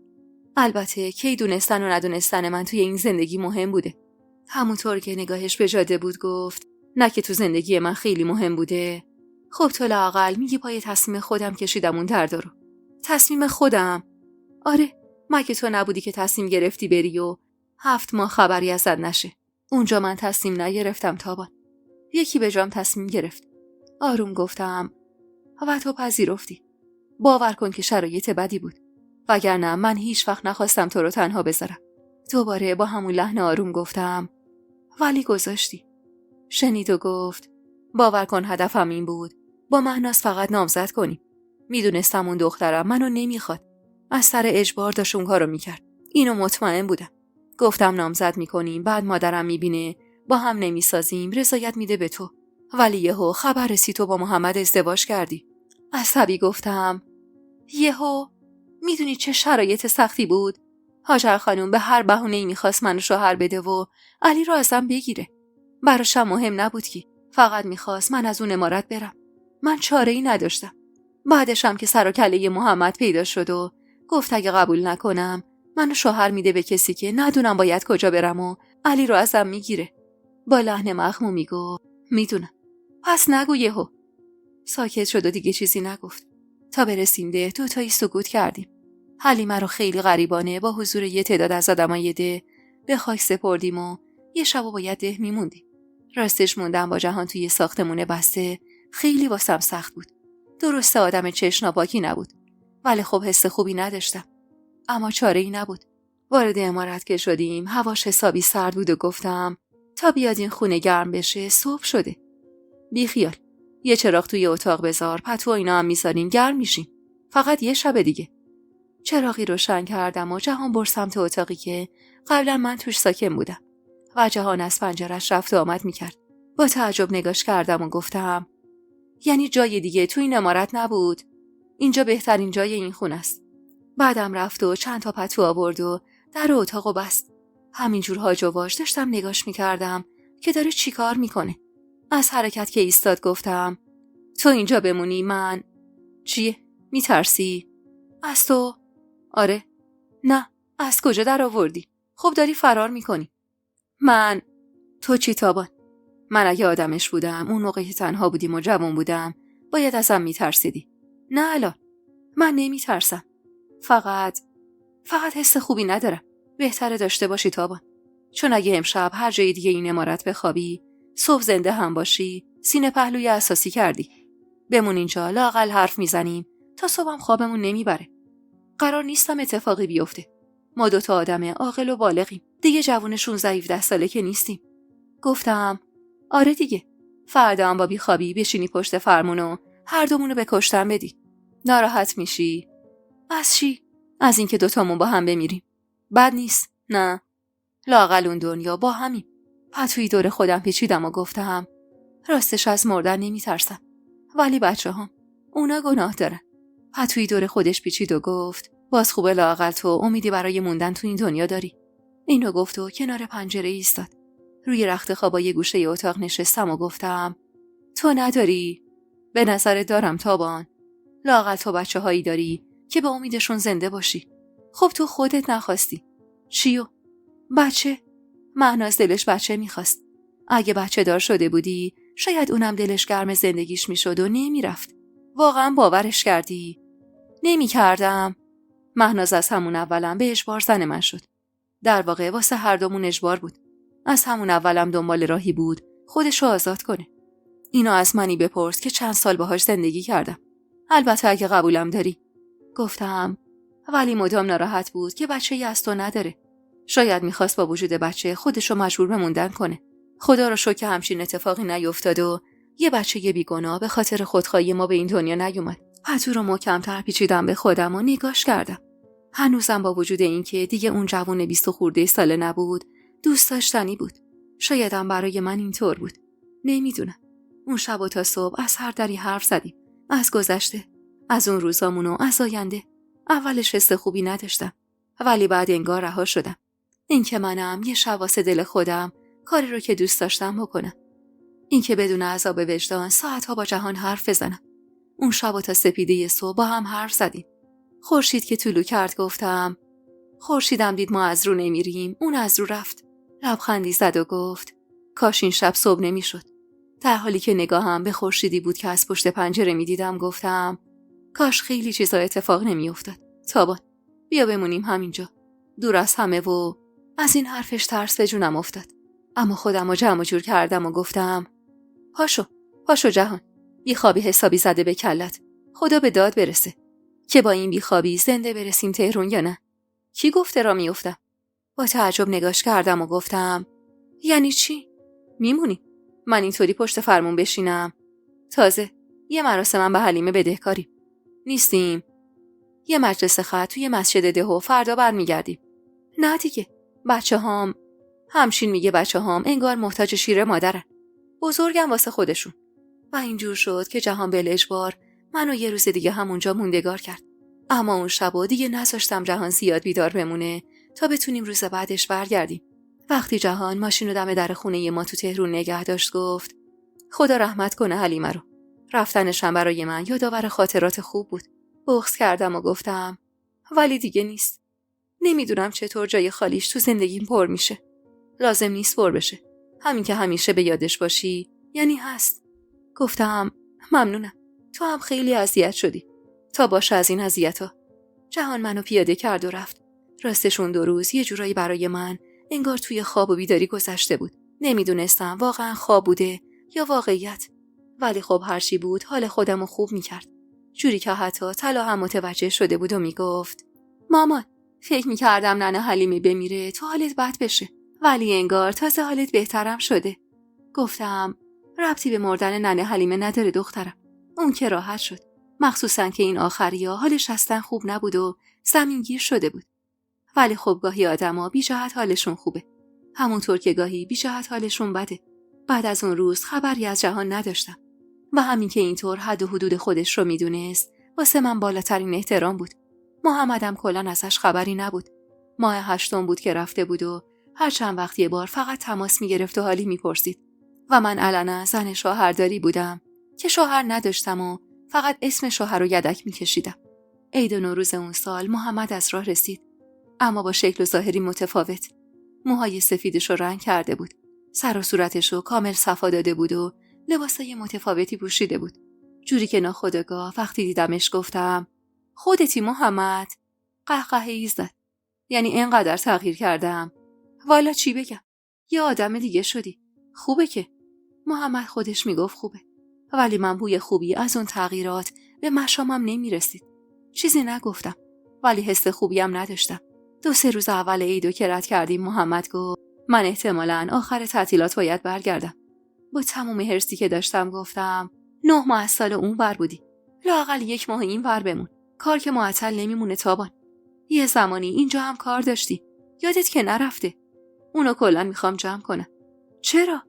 البته کی دونستن و ندونستن من توی این زندگی مهم بوده. همونطور که نگاهش به جاده بود گفت نه که تو زندگی من خیلی مهم بوده. خب تو لااقل میگی پای تصمیم خودم کشیدم اون درد رو. تصمیم خودم؟ آره، مگه تو نبودی که تصمیم گرفتی بری و 7 ماه خبری ازت نشه؟ اونجا من تصمیم نگرفتم تابان. یکی به جام تصمیم گرفت. آروم گفتم و تو پذیرفتی. باور کن که شرایط بدی بود. وگرنه من هیچ وقت نخواستم تو رو تنها بذارم. دوباره با همون لحن آروم گفتم ولی گذاشتی. شنید و گفت باور کن هدفم این بود با مهناز فقط نامزد کنیم. میدونستم اون دخترم منو نمیخواد. از سر اجبار داشت اون کارو میکرد. اینو مطمئن بودم. گفتم نامزد میکنیم، بعد مادرم میبینه با هم نمیسازیم، رضایت میده به تو. ولی یهو خبر رسید تو با محمد ازدواج کردی. عصبی گفتم یهو میدونی چه شرایط سختی بود؟ هاجر خانم به هر بهونه‌ای میخواست منو شوهر بده و علی رو ازم بگیره. براشم مهم نبود که، فقط میخواست من از اون امارت برم. من چاره‌ای نداشتم. بعدشم که سر و کله محمد پیدا شد و گفت اگه قبول نکنم منو شوهر میده به کسی که ندونم باید کجا برم و علی رو ازم میگیره. با لحن مخمومی گفت میدونم. پس نگو یهو. ساکت شد و دیگه چیزی نگفت. تا برسیم ده دوتایی سکوت کردیم. حلیمه رو خیلی غریبانه با حضور یه تعداد از آدمای ده به خاک سپردیم و یه شبو باید ده میموندیم. راستش موندم با جهان توی ساختمون بسته خیلی واسم سخت بود. درسته آدم چشناپاکی نبود، ولی خب حس خوبی نداشتم. اما چاره‌ای نبود. وارد عمارت که شدیم هواش حسابی سرد بود و گفتم تا بیاد این خونه گرم بشه صبح شده. بی خیال. یه چراغ توی اتاق بذار، پتو اینا هم میذاریم گرم میشیم. فقط یه شب دیگه. چراغی روشن کردم و جهان برد سمت اتاقی که قبلا من توش ساکن بودم و جهان از پنجرش رفت و آمد میکرد. با تعجب نگاش کردم و گفتم یعنی جای دیگه تو این عمارت نبود؟ اینجا بهترین جای این خونه است. بعدم رفت و چند تا پتو آورد و در اتاقو بست. همینجور هاج و واج داشتم نگاش میکردم که داره چیکار میکنه. از حرکت که ایستاد گفتم تو اینجا بمونی من چیه؟ میترسی؟ از تو؟ آره. نه. از کجا در آوردی؟ خب داری فرار میکنی. من تو چی تابان؟ من اگه آدمش بودم اون موقع که تنها بودیم و جوان بودم باید ازم میترسیدی. نه الان. من نمیترسم. فقط حس خوبی ندارم. بهتره داشته باشی تابان. چون اگه امشب هر جای دیگه این عمارت بخوابی صبح زنده هم باشی سینه پهلوی اساسی کردی. بمون اینجا لااقل حرف میزنیم تا صبحم خوابمون نمیبره. قرار نیستم اتفاقی بیفته. ما دوتا آدم عاقل و بالغیم. دیگه جوون 16-17 ساله که نیستیم. گفتم آره دیگه. فردا هم با بیخوابی بشینی پشت فرمون و هر دومونو به کشتن بدی. ناراحت میشی؟ از چی؟ از اینکه دوتامون با هم بمیریم. بد نیست. نه. لااقل اون دنیا با همیم. پتویی دور خودم پیچیدم و گفتم راستش از مردن نمیترسم. ولی بچه‌هام اونا گناه دارن. پتویی دور خودش پیچید و گفت باز خوبه لااقل تو امیدی برای موندن تو این دنیا داری. اینو گفت و کنار پنجره ایستاد. روی رخت خوابای گوشه اتاق نشستم و گفتم تو نداری؟ به نظر دارم تابان. لااقل تو بچه‌هایی داری که به امیدشون زنده باشی. خب تو خودت نخواستی. چیو؟ بچه؟ مهناز دلش بچه میخواست. اگه بچه دار شده بودی شاید اونم دلش گرم زندگیش میشد و نمیرفت. واقعا باورش کردی؟ نمیکردم. مهناز از همون اولم به اجبار زن من شد. در واقع واسه هر دومون اجبار بود. از همون اولم دنبال راهی بود خودشو آزاد کنه. اینو از منی بپرس که چند سال باهاش زندگی کردم. البته اگه قبولم داری. گفتم ولی مدام ناراحت بود که بچه‌ای از تو نداره. شاید میخواست با وجود بچه خودشو مجبور به موندن کنه. خدا رو شکر که همچین اتفاقی نیفتاد و یه بچه بیگناه به خاطر خودخواهی ما به این دنیا نیومد. پتو رو محکم‌تر پیچیدم به خودم و نگاش کردم. هنوزم با وجود اینکه دیگه اون جوون 20 خورده ساله نبود، دوست داشتنی بود. شایدم برای من اینطور بود. نمیدونم. اون شب و تا صبح از هر دری حرف زدیم. از گذشته، از اون روزامون و از آینده. اولش حس خوبی نداشتم، ولی بعد انگار رها شدم. این که منم یه شب واسه دل خودم کاری رو که دوست داشتم بکنم. این که بدون عذاب وجدان ساعتها با جهان حرف بزنم. اون شب و تا سپیده صبح با هم حرف زدیم. خورشید که طلوع کرد گفتم خورشیدم دید ما از رو نمیریم، اون از رو رفت. لبخندی زد و گفت کاش این شب صبح نمیشد. در حالی که نگاهم به خورشیدی بود که از پشت پنجره میدیدم گفتم کاش خیلی چیزا اتفاق نمیافتاد. تابان بیا بمونیم همینجا دور از همه. و از این حرفش ترس به جونم افتاد. اما خودم رو جمع جور کردم و گفتم پاشو جهان. بی خوابی حسابی زده به کلت. خدا به داد برسه. که با این بیخوابی زنده برسیم تهرون یا نه. کی گفته را میافتم؟ با تعجب نگاش کردم و گفتم یعنی چی؟ میمونی؟ من اینطوری پشت فرمون بشینم؟ تازه یه مراسم به حلیمه بدهکاریم. نیستیم. یه مجلس ختم توی مسجد دهو، فردا برمیگردیم. نه دیگه. بچه‌هام همشین میگه بچه‌هام انگار محتاج شیر مادرن. بزرگم واسه خودشون. و اینجور شد که جهان بالاجبار منو یه روز دیگه همونجا موندگار کرد. اما اون شبا دیگه نذاشتم جهان زیاد بیدار بمونه تا بتونیم روز بعدش برگردیم. وقتی جهان ماشینو دم در خونه ما تو تهرون نگه داشت گفت خدا رحمت کنه حلیمه رو. رفتنشم برای من یادآور خاطرات خوب بود. بغض کردم و گفتم ولی دیگه نیست. نمیدونم چطور جای خالیش تو زندگیم پر میشه. لازم نیست پر بشه. همین که همیشه به یادش باشی یعنی هست. گفتم ممنونم. تو هم خیلی اذیت شدی. تا باشه از این اذیت‌ها. جهان منو پیاده کرد و رفت. راستشون 2 روز یه جورایی برای من انگار توی خواب و بیداری گذشته بود. نمیدونستم واقعا خواب بوده یا واقعیت. ولی خب هرچی بود حال خودمو خوب میکرد. جوری که حتی طلا هم متوجه شده بود و میگفت مامان فکر میکردم ننه حلیمه بمیره تو حالت بد بشه. ولی انگار تازه حالت بهترم شده. گفتم ربطی به مردن ننه حلیمه نداره دخترم. اون که راحت شد. مخصوصا که این آخریا حالش اصلا خوب نبود و زمینگیر شده بود. ولی خب گاهی آدما بی جهت حالشون خوبه. همونطور که گاهی بی جهت حالشون بده. بعد از اون روز خبری از جهان نداشتم. و همین که اینطور حد و حدود خودش رو میدونست واسه من بالاترین احترام بود. محمدم کلاً ازش خبری نبود. ماه 8 بود که رفته بود و هر چند وقت یه بار فقط تماس میگرفت و حالی میپرسید. و من علنا زن شوهرداری بودم که شوهر نداشتم و فقط اسم شوهر رو یدک میکشیدم. عید و نوروز اون سال محمد از راه رسید. اما با شکل و ظاهری متفاوت. موهای سفیدش رو رنگ کرده بود. سر و صورتش رو کامل صفا داده بود و لباسای متفاوتی پوشیده بود. جوری که ناخودآگاه وقتی دیدمش گفتم خودتی محمد؟ قهقهه‌ای زد. یعنی اینقدر تغییر کردم. والا چی بگم؟ یه آدم دیگه شدی. خوبه که. محمد خودش میگفت خوبه. ولی من بوی خوبی از اون تغییرات به مشامم نمیرسید. چیزی نگفتم. ولی حس خوبیم نداشتم. 2-3 روز اول عیدو که رد کردیم محمد گفت من احتمالاً آخر تعطیلات باید برگردم. با تمام حرصی که داشتم گفتم 9 ماه از سال اون ور بودی. لااقل 1 ماه این ور بمون. کار که معطل نمیمونه تابان. یه زمانی اینجا هم کار داشتی. یادت که نرفته. اونو کلاً میخوام جمع کنم. چرا؟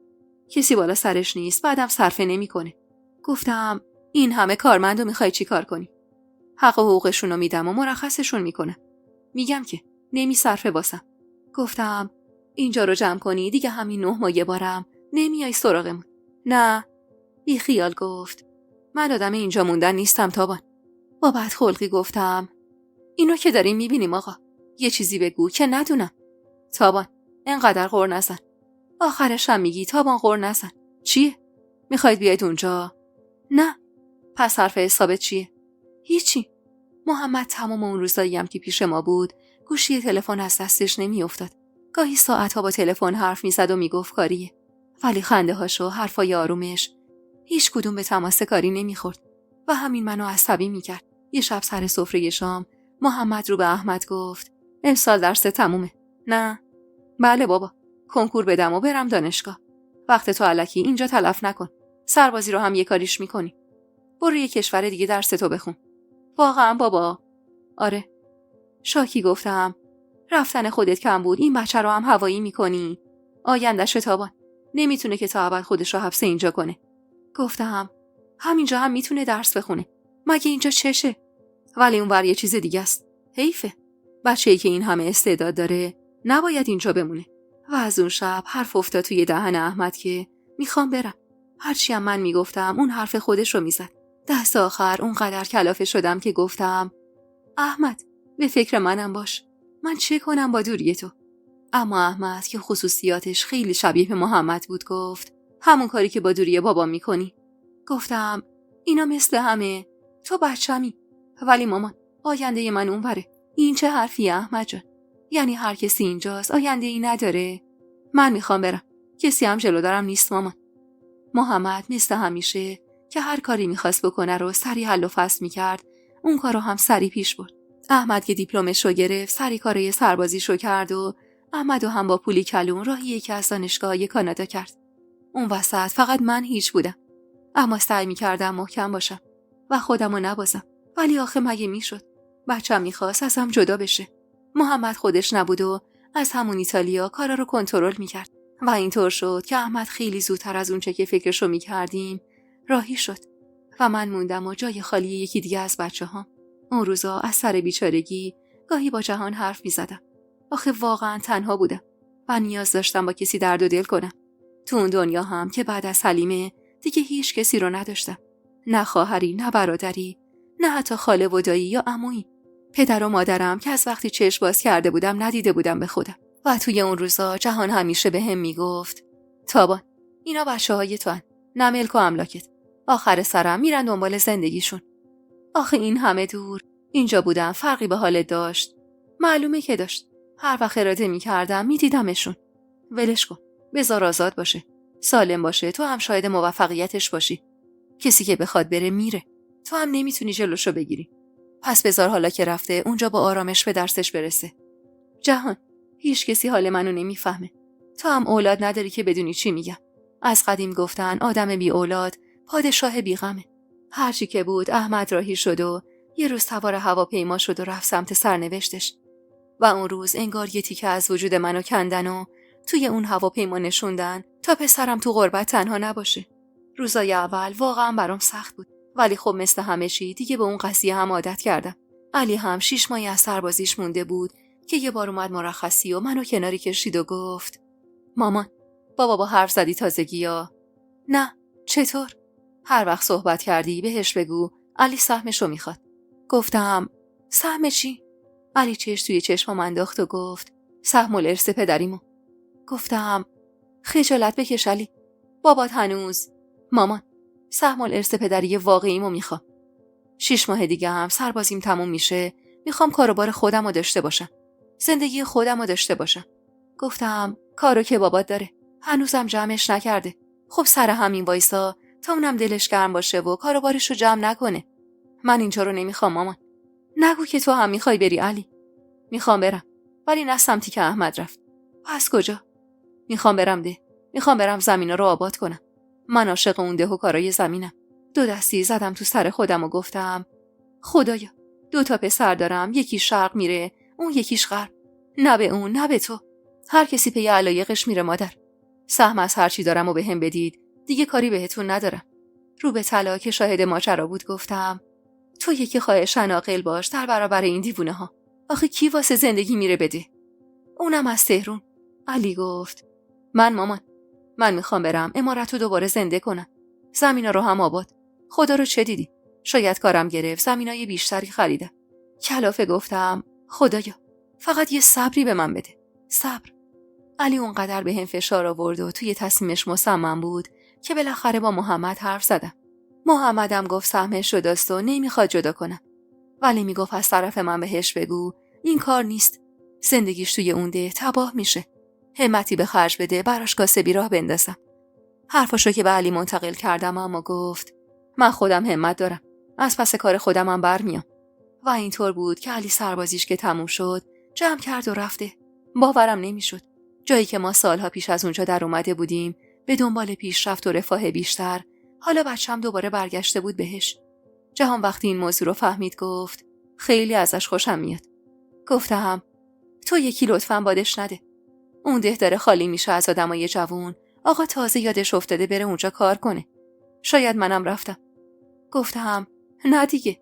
کسی بالا سرش نیست بعدم صرفه نمیکنه. گفتم این همه کارمندو میخوای چی کار کنی؟ حق و حقوقشونو میدم و مرخصشون میکنم. میگم که نمی صرفه واسم. گفتم اینجا رو جمع کنی دیگه همین 9 ماه یه بارم نمیای سراغمون. نه بی خیال گفت من آدم اینجا موندن نیستم تابان. با بدخلقی گفتم اینو که داریم میبینیم آقا. یه چیزی بگو که ندونم. تابان اینقدر غر نزن. آخرش هم میگی تابان غر نزن. چیه؟ میخواید بیاید اونجا؟ نه. پس حرف حسابت چیه؟ هیچی. محمد تمام اون روزایی هم که پیش ما بود گوشی تلفن از دستش نمیافتاد. گاهی ساعتها با تلفن حرف میزد و میگفت کاریه. ولی خنده هاشو حرفای آرومش هیچ کدوم به تماس کاری نمیخورد و همین منو عصبی میکرد. یه شب سر سفره شام محمد رو به احمد گفت امسال درس تمومه. نه. بله بابا. کنکور بدم و برم دانشگاه. وقت تو الکی اینجا تلف نکن. سربازی رو هم یه کاریش میکنی. برو یه کشور دیگه درس تو بخون. واقعا بابا؟ آره. شاکی گفتم رفتن خودت کم بود این بچه رو هم هوایی میکنی. آینده‌ش تابان. نمیتونه که تا ابد خودش رو حبس اینجا کنه. گفتم همینجا هم میتونه درس بخونه. مگه اینجا چشه؟ ولی اونور یه چیز دیگه است. حیفه. بچه‌ای که این همه استعداد داره نباید اینجا بمونه. و از اون شب حرف افتاد توی دهن احمد که میخوام برم. هرچی هم من میگفتم اون حرف خودش رو میزد. دست آخر اونقدر کلافه شدم که گفتم احمد به فکر منم باش. من چه کنم با دوری تو؟ اما احمد که خصوصیاتش خیلی شبیه به محمد بود گفت همون کاری که با دوری بابا میکنی. گفتم اینا مثل همه. تو بچمی. ولی مامان آینده من اونوره. این چه حرفیه احمد جان؟ یعنی هر کسی اینجاست آینده ای نداره؟ من میخوام برم. کسی هم جلو دارم نیست مامان. محمد مثل همیشه که هر کاری میخواست بکنه رو سریع حل و فصل میکرد اون کارو هم سری پیش برد. احمد که دیپلمش رو گرفت سری کارای سربازیشو کرد و احمد هم با پولی کلون راهی یکی از دانشگاه‌های کانادا کرد. اون وسط فقط من هیچ بودم. اما سعی می‌کردم محکم باشم و خودمو نبازم. ولی آخه مگه میشد؟ بچه‌م می‌خواست ازم جدا بشه. محمد خودش نبود و از همون ایتالیا کارا رو کنترل می‌کرد. و اینطور شد که احمد خیلی زودتر از اون چه که فکرشو می‌کردیم راهی شد و من موندم و جای خالی یکی دیگه از بچه‌هام. اون روزا از سر بیچارگی گاهی با جهان حرف می‌زدم. آخه واقعا تنها بودم و نیاز داشتم با کسی درد و دل کنم. تو اون دنیا هم که بعد از حلیمه دیگه هیچ کسی رو نداشتم. نه خواهری، نه برادری، نه حتی خاله و دایی یا عمویی. پدر و مادرم که از وقتی چشم باز کرده بودم ندیده بودم به خودم. و توی اون روزا جهان همیشه به هم میگفت تابان، اینا بچه‌های تو هن، نه ملک و املاکت. آخر سرم میرن دنبال زندگیشون. آخه این همه دور اینجا بودم فرقی به حالت داشت؟ معلومه که داشت. هر وقت اراده میکردم میدیدمشون. ولش کن، بذار آزاد باشه، سالم باشه، تو هم شاید موفقیتش باشی. کسی که بخواد بره میره، تو هم نمیتونی جلوشو بگیری. پس بذار حالا که رفته اونجا با آرامش به درسش برسه. جهان، هیچ کسی حال منو نمیفهمه. تو هم اولاد نداری که بدونی چی میگم. از قدیم گفتن آدم بی اولاد پادشاه بی غمه. هرچی که بود احمد راهی شد و یه روز سوار هواپیما شد و رفت سمت سرنوشتش. و اون روز انگار یه تیکه از وجود منو کندن و توی اون هواپیما نشوندن تا پسرم تو غربت تنها نباشه. روزای اول واقعا برام سخت بود، ولی خب مثل همه چی دیگه به اون قضیه هم عادت کردم. علی هم 6 ماهی از سربازیش مونده بود که یه بار اومد مرخصی و منو کناری کشید و گفت مامان، بابا با حرف زدی تازگی‌ها؟ نه، چطور؟ هر وقت صحبت کردی بهش بگو علی سهمشو میخواد. گفتم سهم چی؟ علی چشم توی چشمم انداخت و گفت سهم الارث پدریمو. گفتم خجالت بکش علی، بابات هنوز. مامان، سهم الارث پدری واقعیمو میخوام. 6 ماه دیگه هم سربازیم تموم میشه، میخوام کاروبار خودمو داشته باشم، زندگی خودمو داشته باشم. گفتم کارو که بابات داره، هنوزم جمعش نکرده. خب سر همین وایسا تا اونم دلش گرم باشه و کاروبارشو جمع نکنه. من اینجا رو نمیخوام مامان. نگو که تو هم میخوای بری علی. میخوام برم، ولی نه سمتی که احمد رفت. پس کجا؟ میخوام برم ده. میخوام برم زمینا رو آباد کنم. من عاشق اون ده و کارای زمینم. 2 دستی زدم تو سر خودم و گفتم خدایا، 2 تا پسر دارم، یکی شرق میره، اون یکیش غرب. نه به اون نه به تو. هر کسی پی علایقش میره مادر. سهم از هرچی دارم و به هم بدید، دیگه کاری بهتون ندارم. رو به طلا که شاهد ماجرا بود گفتم تو یکی خواهشن عاقل باش در برابر این دیوونه ها. آخه کی واسه زندگی میره بده؟ اونم از تهرون. علی گفت مامان، من میخوام برم عمارت رو دوباره زنده کنم، زمینا رو هم آباد. خدا رو چه دیدی؟ شاید کارم گرفت زمینای بیشتری خریدم. کلافه گفتم خدایا، فقط یه صبری به من بده. صبر. علی اونقدر به هم فشار آورد و توی تصمیمش مصمم بود که بالاخره با محمد حرف زدم. محمدم گفت سهمش رو داست و نمیخواد جدا کنم، ولی میگفت از طرف من بهش بگو این کار نیست، زندگیش توی اون ده تباه میشه، همتی به خرج بده براش کاسبی راه بندازم. حرفاشو که به علی منتقل کردم اما گفت من خودم همت دارم، از پس کار خودمم برمیام. و اینطور بود که علی سربازیش که تموم شد جمع کرد و رفته. باورم نمیشد جایی که ما سالها پیش از اونجا در اومده بودیم به دنبال پیشرفت و رفاه بیشتر، حالا بچه‌م دوباره برگشته بود بهش. جهان وقتی این موضوع رو فهمید گفت خیلی ازش خوشم میاد. گفتم تو یکی لطفاً بادش نده. اون ده داره خالی میشه از آدمای جوون. آقا تازه یادش افتاده بره اونجا کار کنه. شاید منم رفتم. گفتم نه دیگه.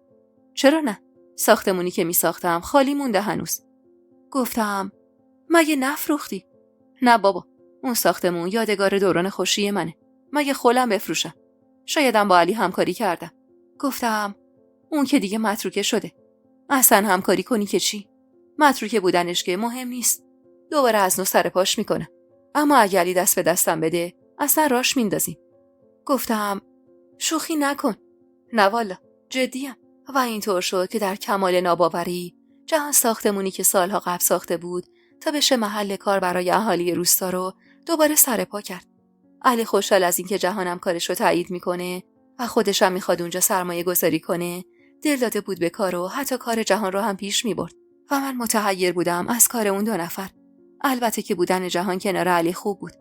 چرا نه؟ ساختمونی که میساختم خالی مونده هنوز. گفتم مگه نفروختی؟ نه بابا، اون ساختمون یادگار دوران خوشی منه. مگه خولم بفروشم؟ شایدم با علی همکاری کردم. گفتم اون که دیگه متروکه شده. اصلا همکاری کنی که چی؟ متروکه بودنش که مهم نیست. دوباره از نو سر پاش میکنه. اما اگه علی دست به دستم بده اصلا راش میندازیم. گفتم شوخی نکن. نه والا، جدیم. و اینطور شد که در کمال ناباوری جهان ساختمونی که سالها قبل ساخته بود تا بشه محل کار برای اهالی روستا رو دوباره سر پا کرد. علی خوشحال از اینکه جهانم کارش رو تایید میکنه و خودش هم میخواد اونجا سرمایه گذاری کنه، دل داده بود به کار و حتی کار جهان رو هم پیش می برد و من متحیر بودم از کار اون 2 نفر. البته که بودن جهان کنار علی خوب بود.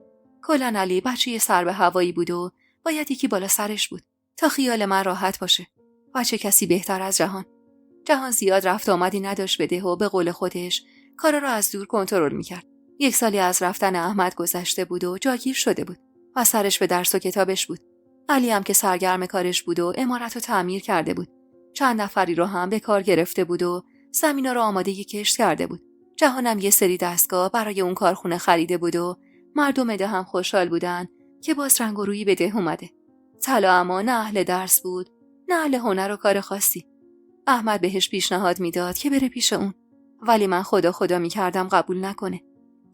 کلاً علی بچه سر به هوایی بود و باید یکی بالا سرش بود تا خیال من راحت باشه. و چه کسی بهتر از جهان. جهان زیاد رفت آمدی نداشت بده و به قول خودش کارا رو از دور کنترل میکرد. 1 سالی از رفتن احمد گذشته بود و جاگیر شده بود و سرش به درس و کتابش بود. علی هم که سرگرم کارش بود و عمارت رو تعمیر کرده بود. چند نفری رو هم به کار گرفته بود و زمینا رو آماده کشت کرده بود. جهانم یه سری دستگاه برای اون کارخونه خریده بود و مردم ده هم خوشحال بودن که باز رنگ و رویی به ده اومده. طلا اما نه اهل درس بود، نه اهل هنر و کار خاصی. احمد بهش پیشنهاد میداد که بره پیش اون، ولی من خدا میکردم قبول نکنه.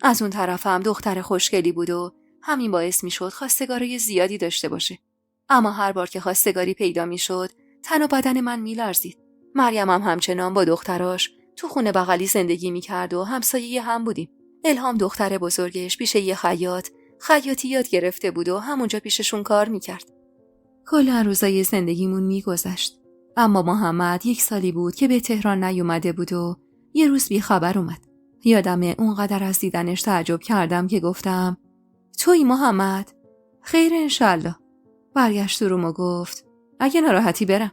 از اون طرف هم دختر خوشگلی بود و همین باعث میشد خواستگارای زیادی داشته باشه. اما هر بار که خواستگاری پیدا میشد، تن و بدن من میلرزید. مریم هم همچنان با دختراش تو خونه بغلی زندگی میکرد و همسایه هم بودیم. الهام دختر بزرگش پیش یه خیاطی یاد گرفته بود و همونجا پیششون کار میکرد. کل روزای زندگیمون میگذشت. اما محمد 1 سالی بود که به تهران نیومده بود و یه روز بی خبر اومد. یادمه اونقدر از دیدنش تعجب کردم که گفتم تویی محمد؟ خیر انشالله. برگشت روم و گفت اگه ناراحتی برم.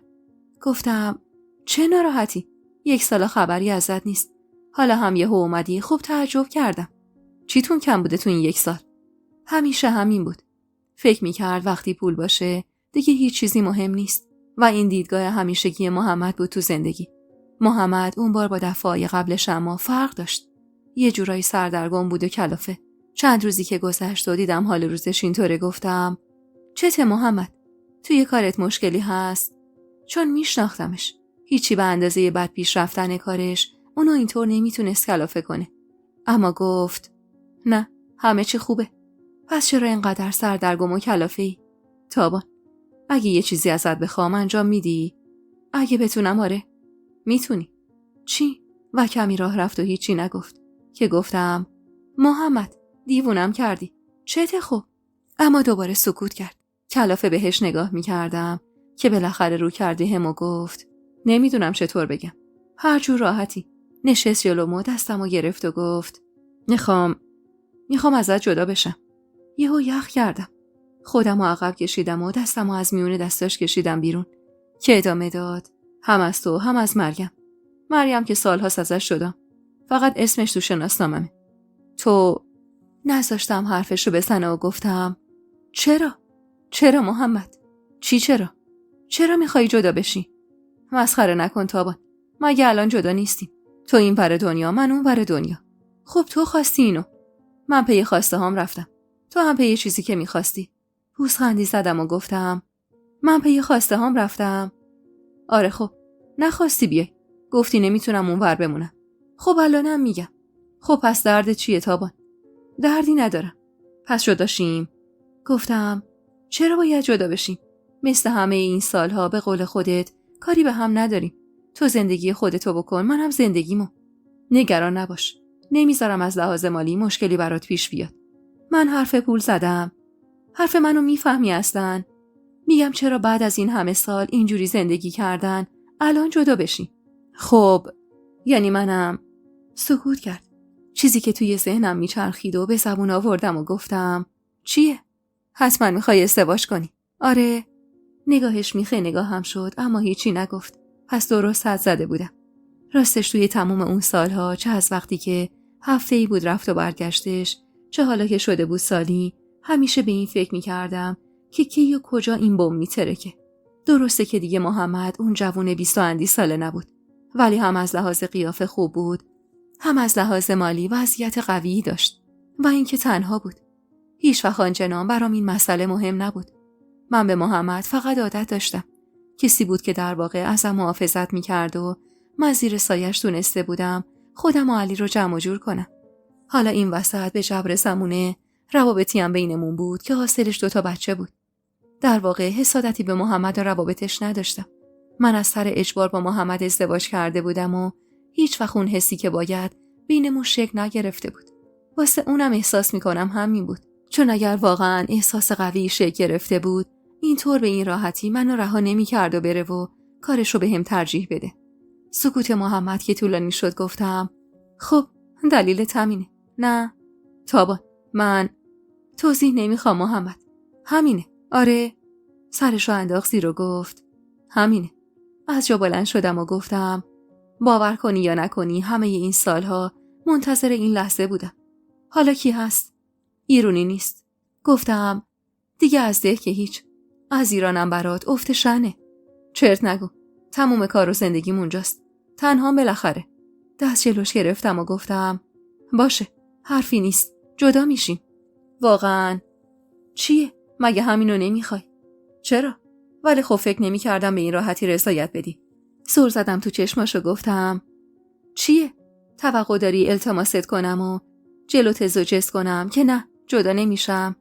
گفتم چه ناراحتی؟ 1 سال خبری ازت نیست. حالا هم یهو اومدی، خوب تعجب کردم. چیتون کم بوده تو این 1 سال؟ همیشه همین بود. فکر میکرد وقتی پول باشه دیگه هیچ چیزی مهم نیست و این دیدگاه همیشگی محمد بود تو زندگی. محمد اون بار با دفعه قبلش اما فرق داشت. یه جورایی سردرگم بود و کلافه. چند روزی که گذشت و دیدم حال روزش اینطوره گفتم چته محمد؟ توی کارت مشکلی هست؟ چون میشناختمش. هیچی به اندازه بد پیش رفتن کارش اونو اینطور نمیتونست کلافه کنه. اما گفت نه، همه چی خوبه. پس چرا اینقدر سردرگم و کلافه‌ای؟ تابان، اگه یه چیزی ازت بخوام انجام میدی؟ اگه بتونم آره. میتونی. چی؟ و کمی راه رفت و هیچی نگفت که گفتم محمد دیوونم کردی. چته خوب؟ اما دوباره سکوت کرد. کلافه بهش نگاه میکردم که بالاخره رو کرده هم و گفت نمیدونم چطور بگم. هر جور راحتی. نشست جلومو دستمو گرفت و گفت میخوام ازت جدا بشم. یهو یخ کردم. خودمو عقب کشیدم و دستمو از میون دستاش کشیدم بیرون که ادامه داد هم از تو هم از مریم که سالهاست ازش شدم. فقط اسمش تو شناسناممه. تو نذاشتم حرفشو بزنه و گفتم چرا محمد؟ چی چرا؟ چرا میخوای جدا بشی؟ مسخره نکن تابان. مگه الان جدا نیستیم؟ تو این ور دنیا، من اون ور دنیا. خب تو خواستی اینو. من پی خواسته هام رفتم. تو هم پی چیزی که میخواستی. پوزخندی زدم و گفتم من پی خواسته هام رفتم. آره خب نخواستی بیای. گفتی نمیتونم اون ور بمونم. خب الانم میگم. خب پس درد چیه تابان؟ دردی ندارم. پس جدا شیم. گفتم چرا باید جدا بشیم؟ مثل همه این سالها به قول خودت کاری به هم نداریم. تو زندگی خودتو بکن، منم زندگیمو. نگران نباش. نمیذارم از لحاظ مالی مشکلی برات پیش بیاد. من حرف پول زدم. حرف منو میفهمی اصلا؟ میگم چرا بعد از این همه سال اینجوری زندگی کردن الان جدا بشیم؟ خب یعنی منم. سکوت کرد. چیزی که توی ذهنم میچرخید و به زبون آوردم و گفتم چیه؟ حتما میخوای ازدواج کنی؟ آره. نگاهش میخه نگاهم شد اما هیچی نگفت. پس درست حد زده بودم. راستش توی تموم اون سالها، چه از وقتی که هفته‌ای بود رفت و برگشتش، چه حالا که شده بود سالی، همیشه به این فکر میکردم که کی و کجا این بم میترکه. درسته که دیگه محمد اون جوون 20 اندی ساله نبود، ولی هم از لحاظ قیافه خوب بود، هم از لحاظ مالی وضعیت قوی داشت و اینکه تنها بود. هیچ وقت آنچنان برام این مسئله مهم نبود. من به محمد فقط عادت داشتم. کسی بود که در واقع ازم محافظت میکرد و من زیر سایش تونسته بودم خودم و علی رو جمع و جور کنم. حالا این وسط به جبر زمونه روابطی هم بینمون بود که حاصلش 2 بچه بود. در واقع حسادتی به محمد و روابطش نداشتم. من از سر اجبار با محمد ازدواج کرده بودم و هیچ وقت اون حسی که باید بینمون شکل نگرفته بود. واسه اونم احساس میکنم همین بود. چون اگر واقعا احساس قوی شکل گرفته بود، اینطور به این راحتی منو رها نمی‌کرد و بره و کارشو به هم ترجیح بده. سکوت محمد که طولانی شد گفتم خب دلیل همینه. نه تابان، من توضیح نمیخوام محمد. همینه. آره. سرشو انداخت زیر و گفت همینه. از جا بلند شدم و گفتم باور کنی یا نکنی همه این سالها منتظر این لحظه بودم. حالا کی هست؟ ایرونی نیست. گفتم دیگه از ده که هیچ. از ایرانم برات افت شنه. چرت نگو. تموم کار و زندگیم اونجاست. تنها بالاخره. دست جلوش گرفتم و گفتم باشه، حرفی نیست. جدا میشیم. واقعاً؟ چیه؟ مگه همینو نمیخوای؟ چرا؟ ولی خب فکر نمی‌کردم به این راحتی رضایت بدی. سر زدم تو چشماشو گفتم چیه؟ توقع داری التماست کنم و جلوت زوجست کنم که نه جدا نمیشم؟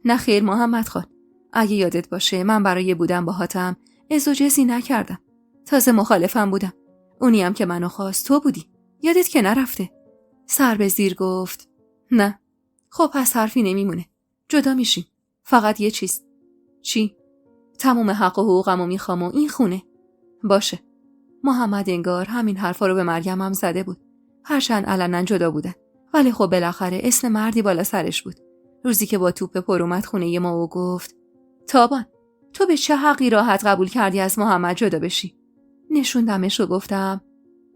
نه خیر محمد خان. اگه یادت باشه من برای بودن باهاتم ازوجزی نکردم. تازه مخالفم بودم. اونی هم که منو خواست تو بودی. یادت که نرفته. سر به زیر گفت نه. خب پس حرفی نمیمونه. جدا میشیم. فقط یه چیز. چی؟ تموم حق و حقوقمو میخوام و این خونه. باشه. محمد انگار همین حرفا رو به مریم هم زده بود. هرچند علنا جدا بودن. ولی خب بالاخره اسم مردی بالا سرش بود. روزی که با توپ پر اومد خونه ما و گفت تابان تو به چه حقی راحت قبول کردی از محمد جدا بشی؟ نشوندمش و گفتم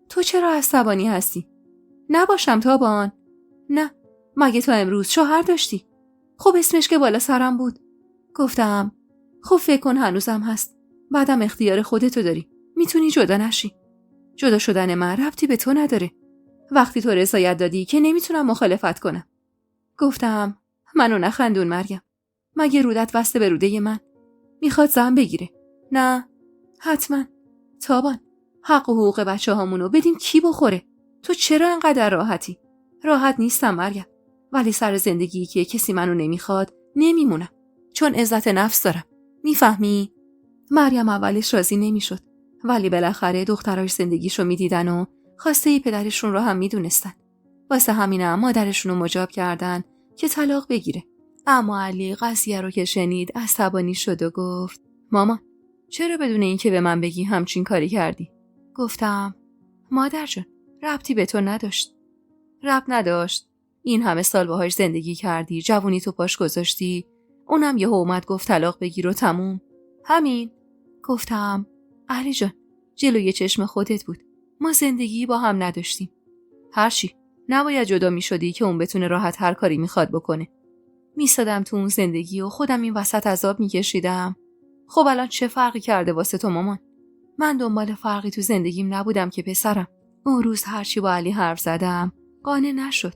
تو چرا عصبانی هستی؟ نباشم تابان. نه مگه تو امروز شوهر داشتی؟ خب اسمش که بالا سرم بود. گفتم خب فکر کن هنوزم هست. بعدم اختیار خودتو داری. میتونی جدا نشی. جدا شدن من ربطی به تو نداره. وقتی تو رضایت دادی که نمیتونم مخالفت کنم. گفتم منو نخندون مریم. مگه رودت وسته به روده من؟ میخواد زن بگیره. نه حتما. تابان حق و حقوق بچه هامونو بدیم کی بخوره؟ تو چرا انقدر راحتی؟ راحت نیستم مریم. ولی سر زندگی که کسی منو نمیخواد نمیمونم. چون عزت نفس دارم. میفهمی؟ مریم اولش راضی نمیشد. ولی بالاخره دختراش زندگیشو میدیدن و خواسته پدرشون رو هم میدونستن. واسه همینم مادرشونو مجاب کردن که طلاق بگیره. اما علی قضیه رو که شنید عصبانی شد و گفت مامان چرا بدون اینکه به من بگی همچین کاری کردی؟ گفتم مادر جان ربطی به تو نداشت. ربط نداشت. این همه سال باهاش زندگی کردی، جوونی تو پاش گذاشتی، اونم یهو اومد گفت طلاق بگیر و تموم. همین. گفتم علی جان جلوی چشم خودت بود. ما زندگی با هم نداشتیم. هرچی نباید جدا می شدی که اون بتونه راحت هر کاری میخواد بکنه. میسادم تو اون زندگی و خودم این وسط عذاب میکشیدم. خب الان چه فرقی کرده واسه تو مامان؟ من دنبال فرقی تو زندگیم نبودم که پسرم. اون روز هرچی با علی حرف زدم قانع نشد.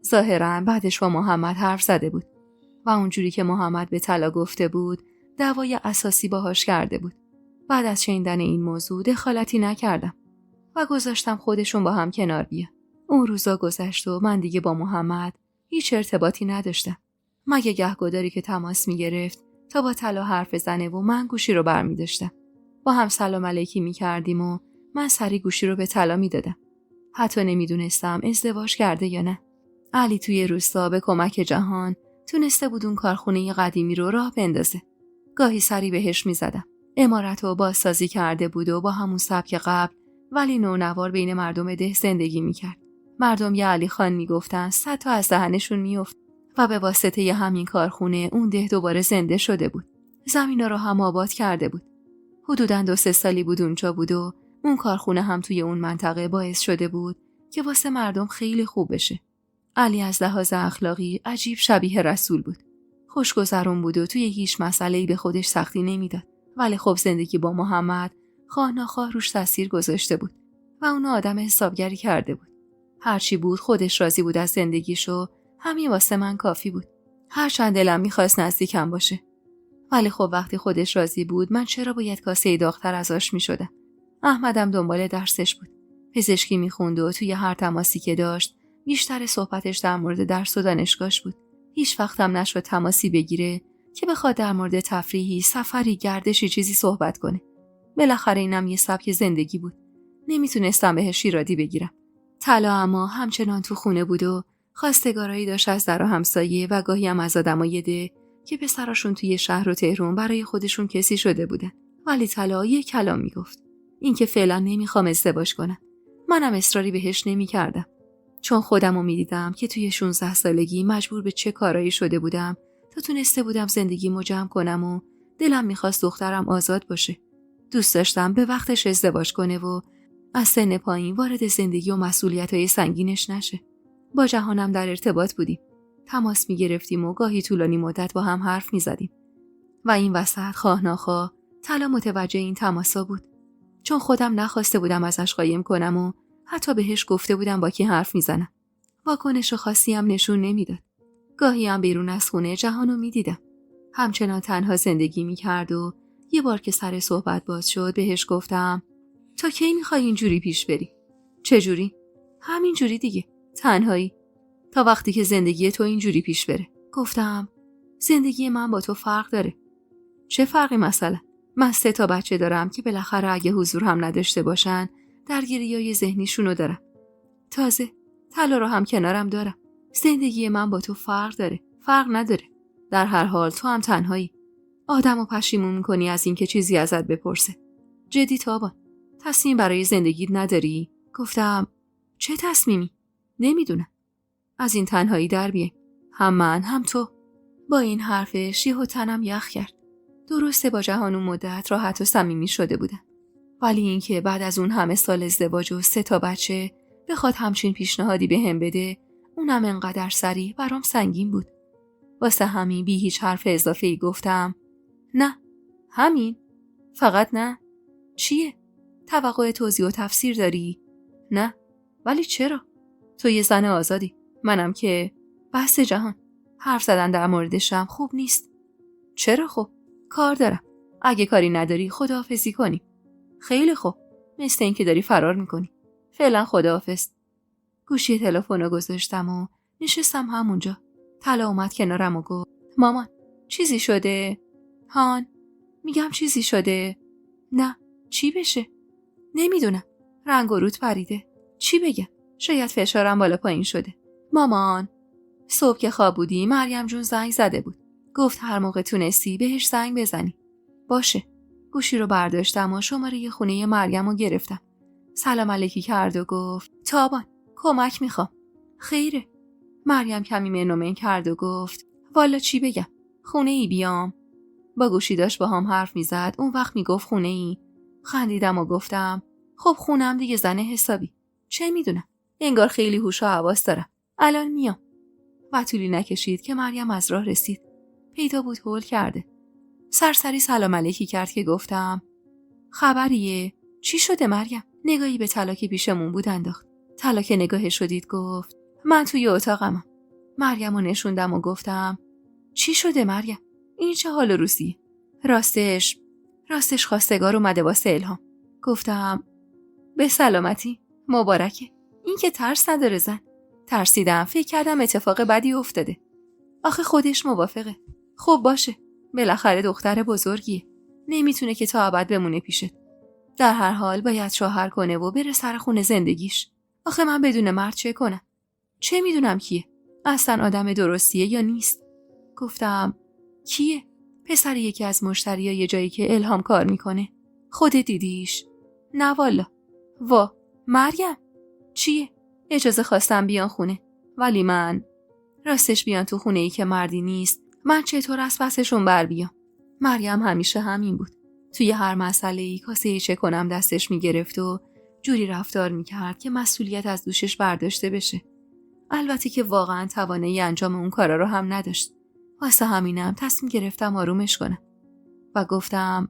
ظاهراً بعدش با محمد حرف زده بود و اونجوری که محمد به طلا گفته بود دعوای اساسی باهاش کرده بود. بعد از شنیدن این موضوع دخالتی نکردم و گذاشتم خودشون با هم کنار بیان. اون روزا گذشت و من دیگه با محمد هیچ ارتباطی نداشتم. مگه گهگداری که تماس میگرفت تا با طلا حرف بزنه و من گوشی رو برمی‌داشتم. با هم سلام علیکی میکردیم و من سری گوشی رو به طلا میدادم. حتی نمیدونستم ازدواج کرده یا نه. علی توی روستا به کمک جهان تونسته بود اون کارخونه قدیمی رو راه بندازه. گاهی سری بهش میزدم. عمارت رو بازسازی کرده بود و با همون سبک قبل ولی نونوار بین مردم ده زندگی میکرد. مردم یه علی خان میگفتن 100 تا از دهنشون میافت و به واسطه همین کارخونه اون ده دوباره زنده شده بود. زمینا رو هم آباد کرده بود. حدوداً 2-3 سالی بود اونجا بود و اون کارخونه هم توی اون منطقه باعث شده بود که واسه مردم خیلی خوب بشه. علی از لحاظ اخلاقی عجیب شبیه رسول بود. خوشگذرون بود و توی هیچ مسئله‌ای به خودش سختی نمیداد. ولی خب زندگی با محمد خواه ناخواه روش تاثیر گذاشته بود و اونو آدم حسابگری کرده بود. هرچی بود خودش راضی بود از زندگیشو، همین واسه من کافی بود. هرچند دلم میخواست نزدیکم باشه. ولی خب وقتی خودش راضی بود من چرا باید کاسه داغ‌تر ازش میشدم؟ احمدم دنبال درسش بود. پزشکی میخوند و توی هر تماسی که داشت بیشتر صحبتش در مورد درس و دانشگاهش بود. هیچ وقتم نشد تماسی بگیره که بخواد در مورد تفریحی، سفری، گردشی چیزی صحبت کنه. بالاخره اینم یه سبک زندگی بود. نمیتونستم بهش ایرادی بگیرم. طلا اما همچنان تو خونه بود و خواستگارایی داشت از در و همسایه و گاهی هم از آدمای ده که پسراشون توی شهر و تهران برای خودشون کسی شده بودن. ولی طلا یه کلام میگفت. اینکه فعلا نمیخوام ازدواج کنم. منم اصراری بهش نمیکردم. چون خودمو میدیدم که توی 16 سالگی مجبور به چه کارایی شده بودم تا تونسته بودم زندگیمو جمع کنم و دلم میخواست دخترم آزاد باشه. دوست داشتم به وقتش ازدواج کنه و از سن پایین وارد زندگی و مسئولیت‌های سنگینش نشه. با جهانم در ارتباط بودیم. تماس میگرفتیم و گاهی طولانی مدت با هم حرف میزدیم. و این وسط خواه ناخواه طلا متوجه این تماسا بود. چون خودم نخواسته بودم ازش قایم کنم و حتی بهش گفته بودم با کی حرف میزنم. واکنش خاصی هم نشون نمیداد. گاهی هم بیرون از خونه جهانو میدیدم. همچنان تنها زندگی میکرد و یه بار که سر صحبت باز شد بهش گفتم تا کی میخوای اینجوری پیش بری؟ چجوری؟ همین جوری دیگه. تنهایی. تا وقتی که زندگی تو اینجوری پیش بره. گفتم زندگی من با تو فرق داره. چه فرقی مثلا؟ من 3 تا بچه دارم که بالاخره اگه حضور هم نداشته باشن درگیریای ذهنیشونو دارم. تازه طلا رو هم کنارم دارم. زندگی من با تو فرق داره. فرق نداره. در هر حال تو هم تنهایی. آدمو پشیمون میکنی از اینکه چیزی ازت بپرسه. جدی تابان. تصمیم برای زندگیت نداری؟ گفتم چه تصمیمی؟ نمیدونم. از این تنهایی در بیایم. هم من هم تو. با این حرفش یهو تنم یخ کرد. درسته با جهان اون مدت راحت و صمیمی شده بودم. ولی اینکه بعد از اون همه سال ازدواج و 3 تا بچه بخواد همچین پیشنهادی بهم بده، اونم انقدر سریع برام سنگین بود. واسه همین بی هیچ حرف اضافه‌ای گفتم نه. همین؟ فقط نه؟ چیه؟ توقع توضیح و تفسیر داری؟ نه. ولی چرا؟ تو یه زن آزادی. منم که بحث جهان. حرف زدن در موردشم خوب نیست. چرا خب؟ کار دارم. اگه کاری نداری خداحافظی کنی. خیلی خوب. مثل این که داری فرار میکنی. فعلا خداحافظ. گوشی تلفنو گذاشتم و نشستم همونجا. طلا اومد کنارم و گفت مامان چیزی شده؟ هان میگم چیزی شده؟ نه. چی بشه؟ نمیدونم. رنگ و رود پریده. چی بگم؟ شاید فشارم بالا پایین شده. مامان صبح که خواب بودی مریم جون زنگ زده بود. گفت هر موقع تونستی بهش زنگ بزنی. باشه. گوشی رو برداشتم و شماره خونه مریم رو گرفتم. سلام علیکی کرد و گفت تابان کمک میخوام. خیره. مریم کمی منومن کرد و گفت والا چی بگم؟ خونه ای بیام؟ با گوشی داشت با هم حرف میزد. اون وقت میگفت خونه ای. خندیدم و گفتم خب خونم دیگه زنه حسابی. چه میدونم. انگار خیلی هوش و حواس دارم. الان میام. و طولی نکشید که مریم از راه رسید. پیدا بود هول کرده. سرسری سلام علیکی کرد که گفتم خبریه؟ چی شده مریم؟ نگاهی به طلا که پیشمون بود انداخت. طلا که نگاهش رو دید گفت من توی اتاقمم. مریم رو نشوندم و گفتم چی شده مریم؟ این چه حال روسیه؟ راستش خواستگار اومده واسه الهام. گفتم به سلامتی. مبارکه. این که ترس نداره زن. ترسیدم. فکر کردم اتفاق بدی افتاده. آخه خودش موافقه. خب باشه. بالاخره دختر بزرگیه. نمیتونه که تا ابد بمونه پیشت. در هر حال باید شوهر کنه و بره سر خونه زندگیش. آخه من بدون مرد چه کنم؟ چه میدونم کیه؟ اصلا آدم درستیه یا نیست؟ گفتم کیه؟ پسر یکی از مشتریای یه جایی که الهام کار میکنه. خودت دیدیش؟ نه والا. وا مریم چیه؟ اجازه خواستم بیان خونه. ولی من راستش بیان تو خونه ای که مردی نیست. من چطور از پسشون بر بیام؟ مریم همیشه همین بود. توی هر مسئله‌ای کاسه چه کنم دستش میگرفت و جوری رفتار میکرد که مسئولیت از دوشش برداشته بشه. البته که واقعا توانایی انجام اون کارا رو هم نداشت. واسه همینم تصمیم گرفتم آرومش کنم. و گفتم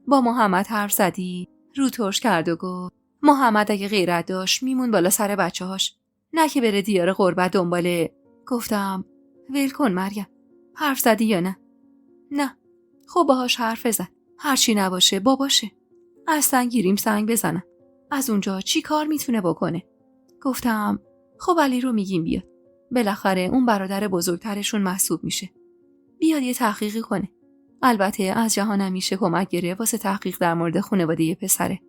با محمد حرف زدی؟ رو ترش کرد و گفت محمد اگه غیرت داشت میمون بالا سر بچه‌هاش. نه که بره دیار غربت دنباله. گفتم ول کن مریم. حرف زدی یا نه؟ نه. خب باهاش حرف بزن. هرچی نباشه باباشه. اصلا گیریم سنگ بزنم. از اونجا چی کار میتونه بکنه؟ گفتم خب علی رو میگیم بیاد. بالاخره اون برادر بزرگترشون محسوب میشه. بیاد یه تحقیقی کنه. البته از جهانم میشه کمک گرفت واسه تحقیق در مورد خانواده یه پسره.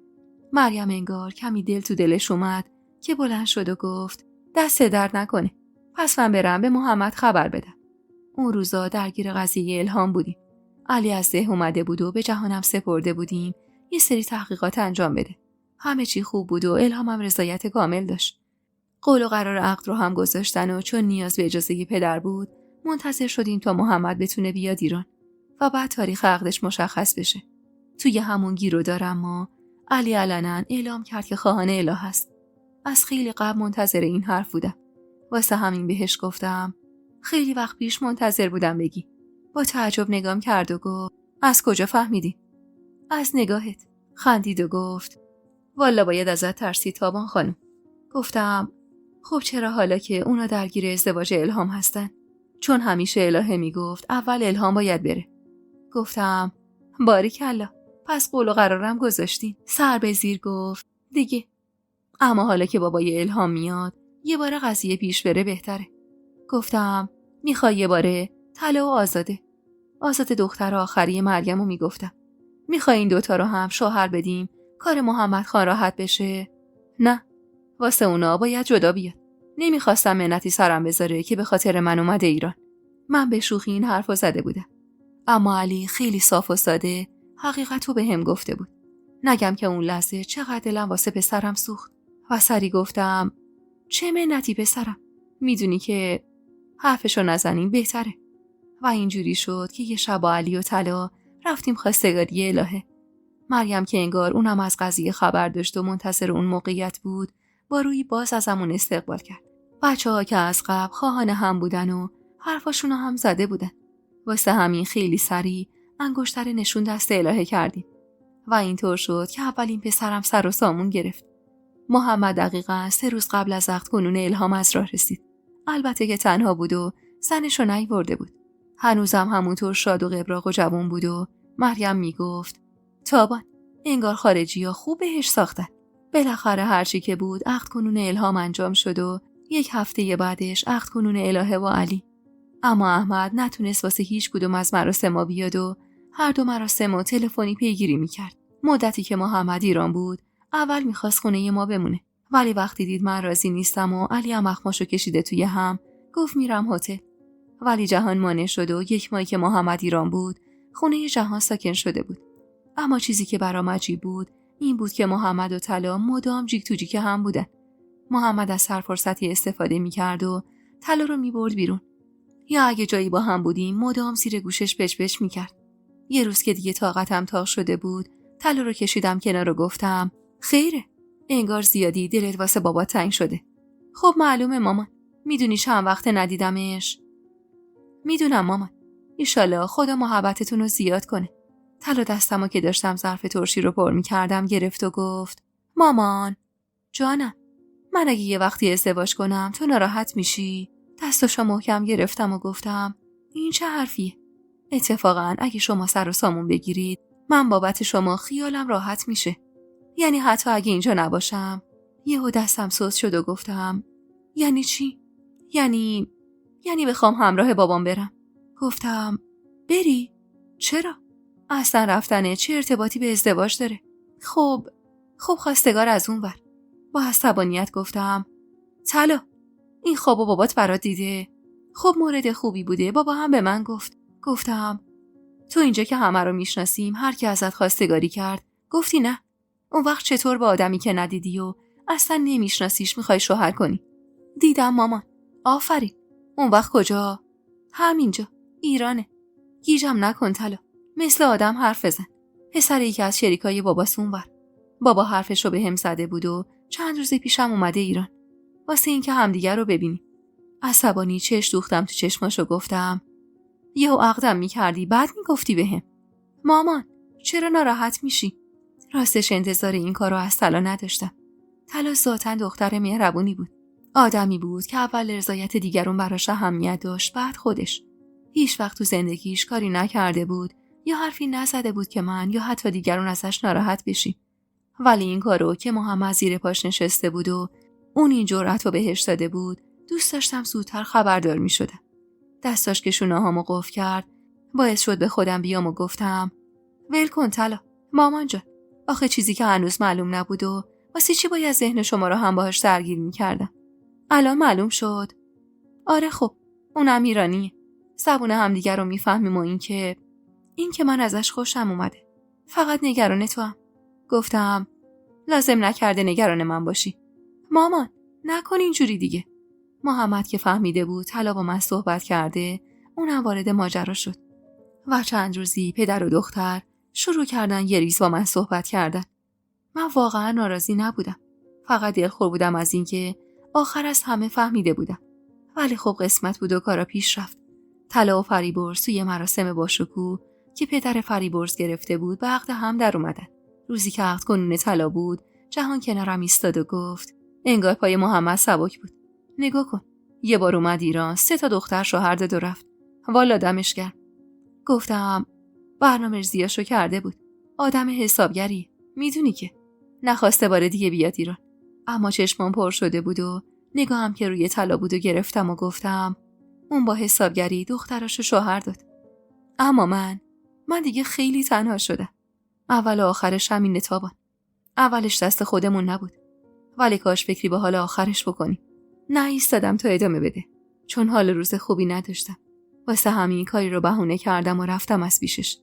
مریم انگار کمی دل تو دلش اومد که بلند شد و گفت دست درد نکنه. پس من برم به محمد خبر بدم. اون روزا درگیر قضیه الهام بودیم. علی از ده اومده بود و به جهانم سپرده بودیم یه سری تحقیقات انجام بده. همه چی خوب بود و الهامم رضایت کامل داشت. قول و قرار عقد رو هم گذاشتن و چون نیاز به اجازه پدر بود منتظر شدیم تا محمد بتونه بیاد ایران و بعد تاریخ عقدش مشخص بشه. توی همون گیرودار اما علی علنا اعلام کرد که خواهان اله است. از خیلی قبل منتظر این حرف بودم. واسه همین بهش گفتم خیلی وقت پیش منتظر بودم بگی. با تعجب نگام کرد و گفت از کجا فهمیدی؟ از نگاهت. خندید و گفت والا باید ازت ترسید تابان خانم. گفتم خب چرا حالا که اونا درگیر ازدواج الهام هستن؟ چون همیشه الهه میگفت اول الهام باید بره. گفتم باریکلا، پس قول و قرارم گذاشتین. سر به زیر گفت دیگه. اما حالا که بابای الهام میاد یه بار قضیه پیش بره بهتره. گفتم میخوای یه باره طلا و آزاده دختر آخری مریمو میگفتم. میخوای این دوتا رو هم شوهر بدیم کار محمد خان راحت بشه؟ نه، واسه اونا باید جدا بیاد. نمیخواستم منتی سرم بذاره که به خاطر من اومده ایران. من به شوخی این حرفو زده بودم. اما علی خیلی صاف و ساده حقیقتو به هم گفته بود. نگم که اون لحظه چقدر دلم واسه پسرم سوخت و سری گفتم چه منتی پسرم، میدونی که حرفشو نزنیم بهتره. و اینجوری شد که یه شب با علی و طلا رفتیم خواستگاری الهه. مریم که انگار اونم از قضیه خبر داشت و منتظر اون موقعیت بود با روی باز ازمون استقبال کرد. بچه‌ها که از قبل خواهان هم بودن و حرفاشونو هم زده بودن. واسه همین خیلی سریع انگشتر نشون دست الهه کردیم و اینطور شد که اولین پسرم سر و سامون گرفت. محمد دقیقاً 3 روز قبل از عقد کنون الهام از راه رسید. البته که تنها بود و زنشو نیورده بود. هنوزم همونطور شاد و قبراق و جوان بود و مریم میگفت تابان انگار خارجی‌ها خوب بهش ساختن. بالاخره هرچی که بود عقد کنون الهام انجام شد و 1 هفته بعدش عقد کنون الهه و علی. اما احمد نتونست واسه هیچ کدوم از مراسم بیاد و هر دو مراسم رو تلفنی پیگیری میکرد. مدتی که محمد ایران بود اول میخواست خونه ما بمونه، ولی وقتی دید من راضی نیستم و علی هم اخماشو کشیده توی هم گفت میرم هتل. ولی جهان مانع شد و 1 ماه که محمد ایران بود خونه جهان ساکن شده بود. اما چیزی که برام عجیب بود این بود که محمد و طلا مدام جیک تو جیک هم بودن. محمد از هر فرصتی استفاده میکرد و طلا رو میبرد بیرون، یا اگه جایی با هم بودیم مدام زیر گوشش پچ میکرد. یه روز که دیگه طاقتم تاق شده بود طلا رو کشیدم کنار و گفتم خیره، انگار زیادی دلت واسه بابا تنگ شده. خب معلومه مامان، میدونی چند وقت ندیدمش. میدونم مامان، ایشالا خدا محبتتون رو زیاد کنه. طلا دستمو که داشتم ظرف ترشی رو پر میکردم گرفت و گفت مامان جانم، من اگه یه وقتی ازدواج کنم تو ناراحت میشی؟ دستاشو محکم گرفتم و گفتم این چه حرفیه؟ اتفاقا اگه شما سر و سامون بگیرید من بابت شما خیالم راحت میشه. یعنی حتی اگه اینجا نباشم. یهو دستم سوس شد و گفتم یعنی چی؟ یعنی بخوام همراه بابام برم. گفتم بری؟ چرا؟ اصلا رفتنه چه ارتباطی به ازدواج داره؟ خب خواستگار از اون ور. با عصبانیت گفتم طلا، این خوابو بابات برات دیده؟ خب مورد خوبی بوده، بابا هم به من گفتم تو اینجا که همه رو میشناسیم هر کی ازت خواستگاری کرد گفتی نه. اون وقت چطور با آدمی که ندیدی و اصلا نمیشناسیش میخوای شوهر کنی؟ دیدم مامان. آفرین. اون وقت کجا؟ همینجا، ایرانه. گیجم نکن طلا، مثل آدم حرف بزن. پسر یکی از شریکای باباس اونور. بابا حرفشو به هم زده بود و چند روز پیشم اومده ایران واسه اینکه همدیگر رو ببینیم. عصبانی چش دوختم تو چشماشو گفتم یهو عقدم میکردی بعد میگفتی بهم. مامان چرا ناراحت میشی؟ راستش انتظار این کارو از طلا نداشتم. طلا ذاتاً دختر مهربونی بود. آدمی بود که اول رضایت دیگرون براش اهمیت داشت، بعد خودش. هیچ وقت تو زندگیش کاری نکرده بود یا حرفی نزده بود که من یا حتی دیگرون ازش ناراحت بشیم. ولی این کارو که محمد زیر پاش نشسته بود و اون این جرأت رو بهش داده بود دوست داشتم زودتر خبردار می شدم. دستاش که شونه‌هامو قفل کرد باعث شد به خودم بیام و گفتم ول کن طلا، مامان جان، آخه چیزی که هنوز معلوم نبود و واسه چی باید ذهن شما رو هم باهاش درگیر می‌کردم؟ الان معلوم شد. آره خب اونم ایرانیه، زبون همدیگر رو میفهمیم و این که من ازش خوشم اومده، فقط نگران تو هم. گفتم لازم نکرده نگران من باشی. مامان نکن اینجوری دیگه. محمد که فهمیده بود طلا با من صحبت کرده، اونم وارد ماجرا شد. و چند روزی پدر و دختر شروع کردن یه ریز با من صحبت کردن. من واقعا ناراضی نبودم. فقط دلخور بودم از اینکه آخر از همه فهمیده بودم. ولی خب قسمت بود و کارا پیش رفت. طلا و فریبرز توی مراسم باشکوه که پدر فریبرز گرفته بود به عقد هم در اومدن. روزی که عقد کنون طلا بود، جهان کنارم ایستاد و گفت انگار پای محمد سبک بود. نگاه کن. یه بار اومد ایران 3 دختر شوهر داد و رفت. والا دمش گرم. گفتم برنامه ریزیاشو کرده بود. آدم حسابگری. میدونی که نخواسته بار دیگه بیاد ایران. اما چشمام پر شده بود و نگاهم که روی طلا بود و گرفتم و گفتم اون با حسابگری دختراشو شوهر داد. اما من دیگه خیلی تنها شدم. اول و آخرش همین تابان. اولش دست خودمون نبود. ولی کاش فکری به حال آخرش بکنی. نه ایستادم تا ادامه بده. چون حال روز خوبی نداشتم. واسه همین کاری رو بهونه کردم و رفتم از پیشش.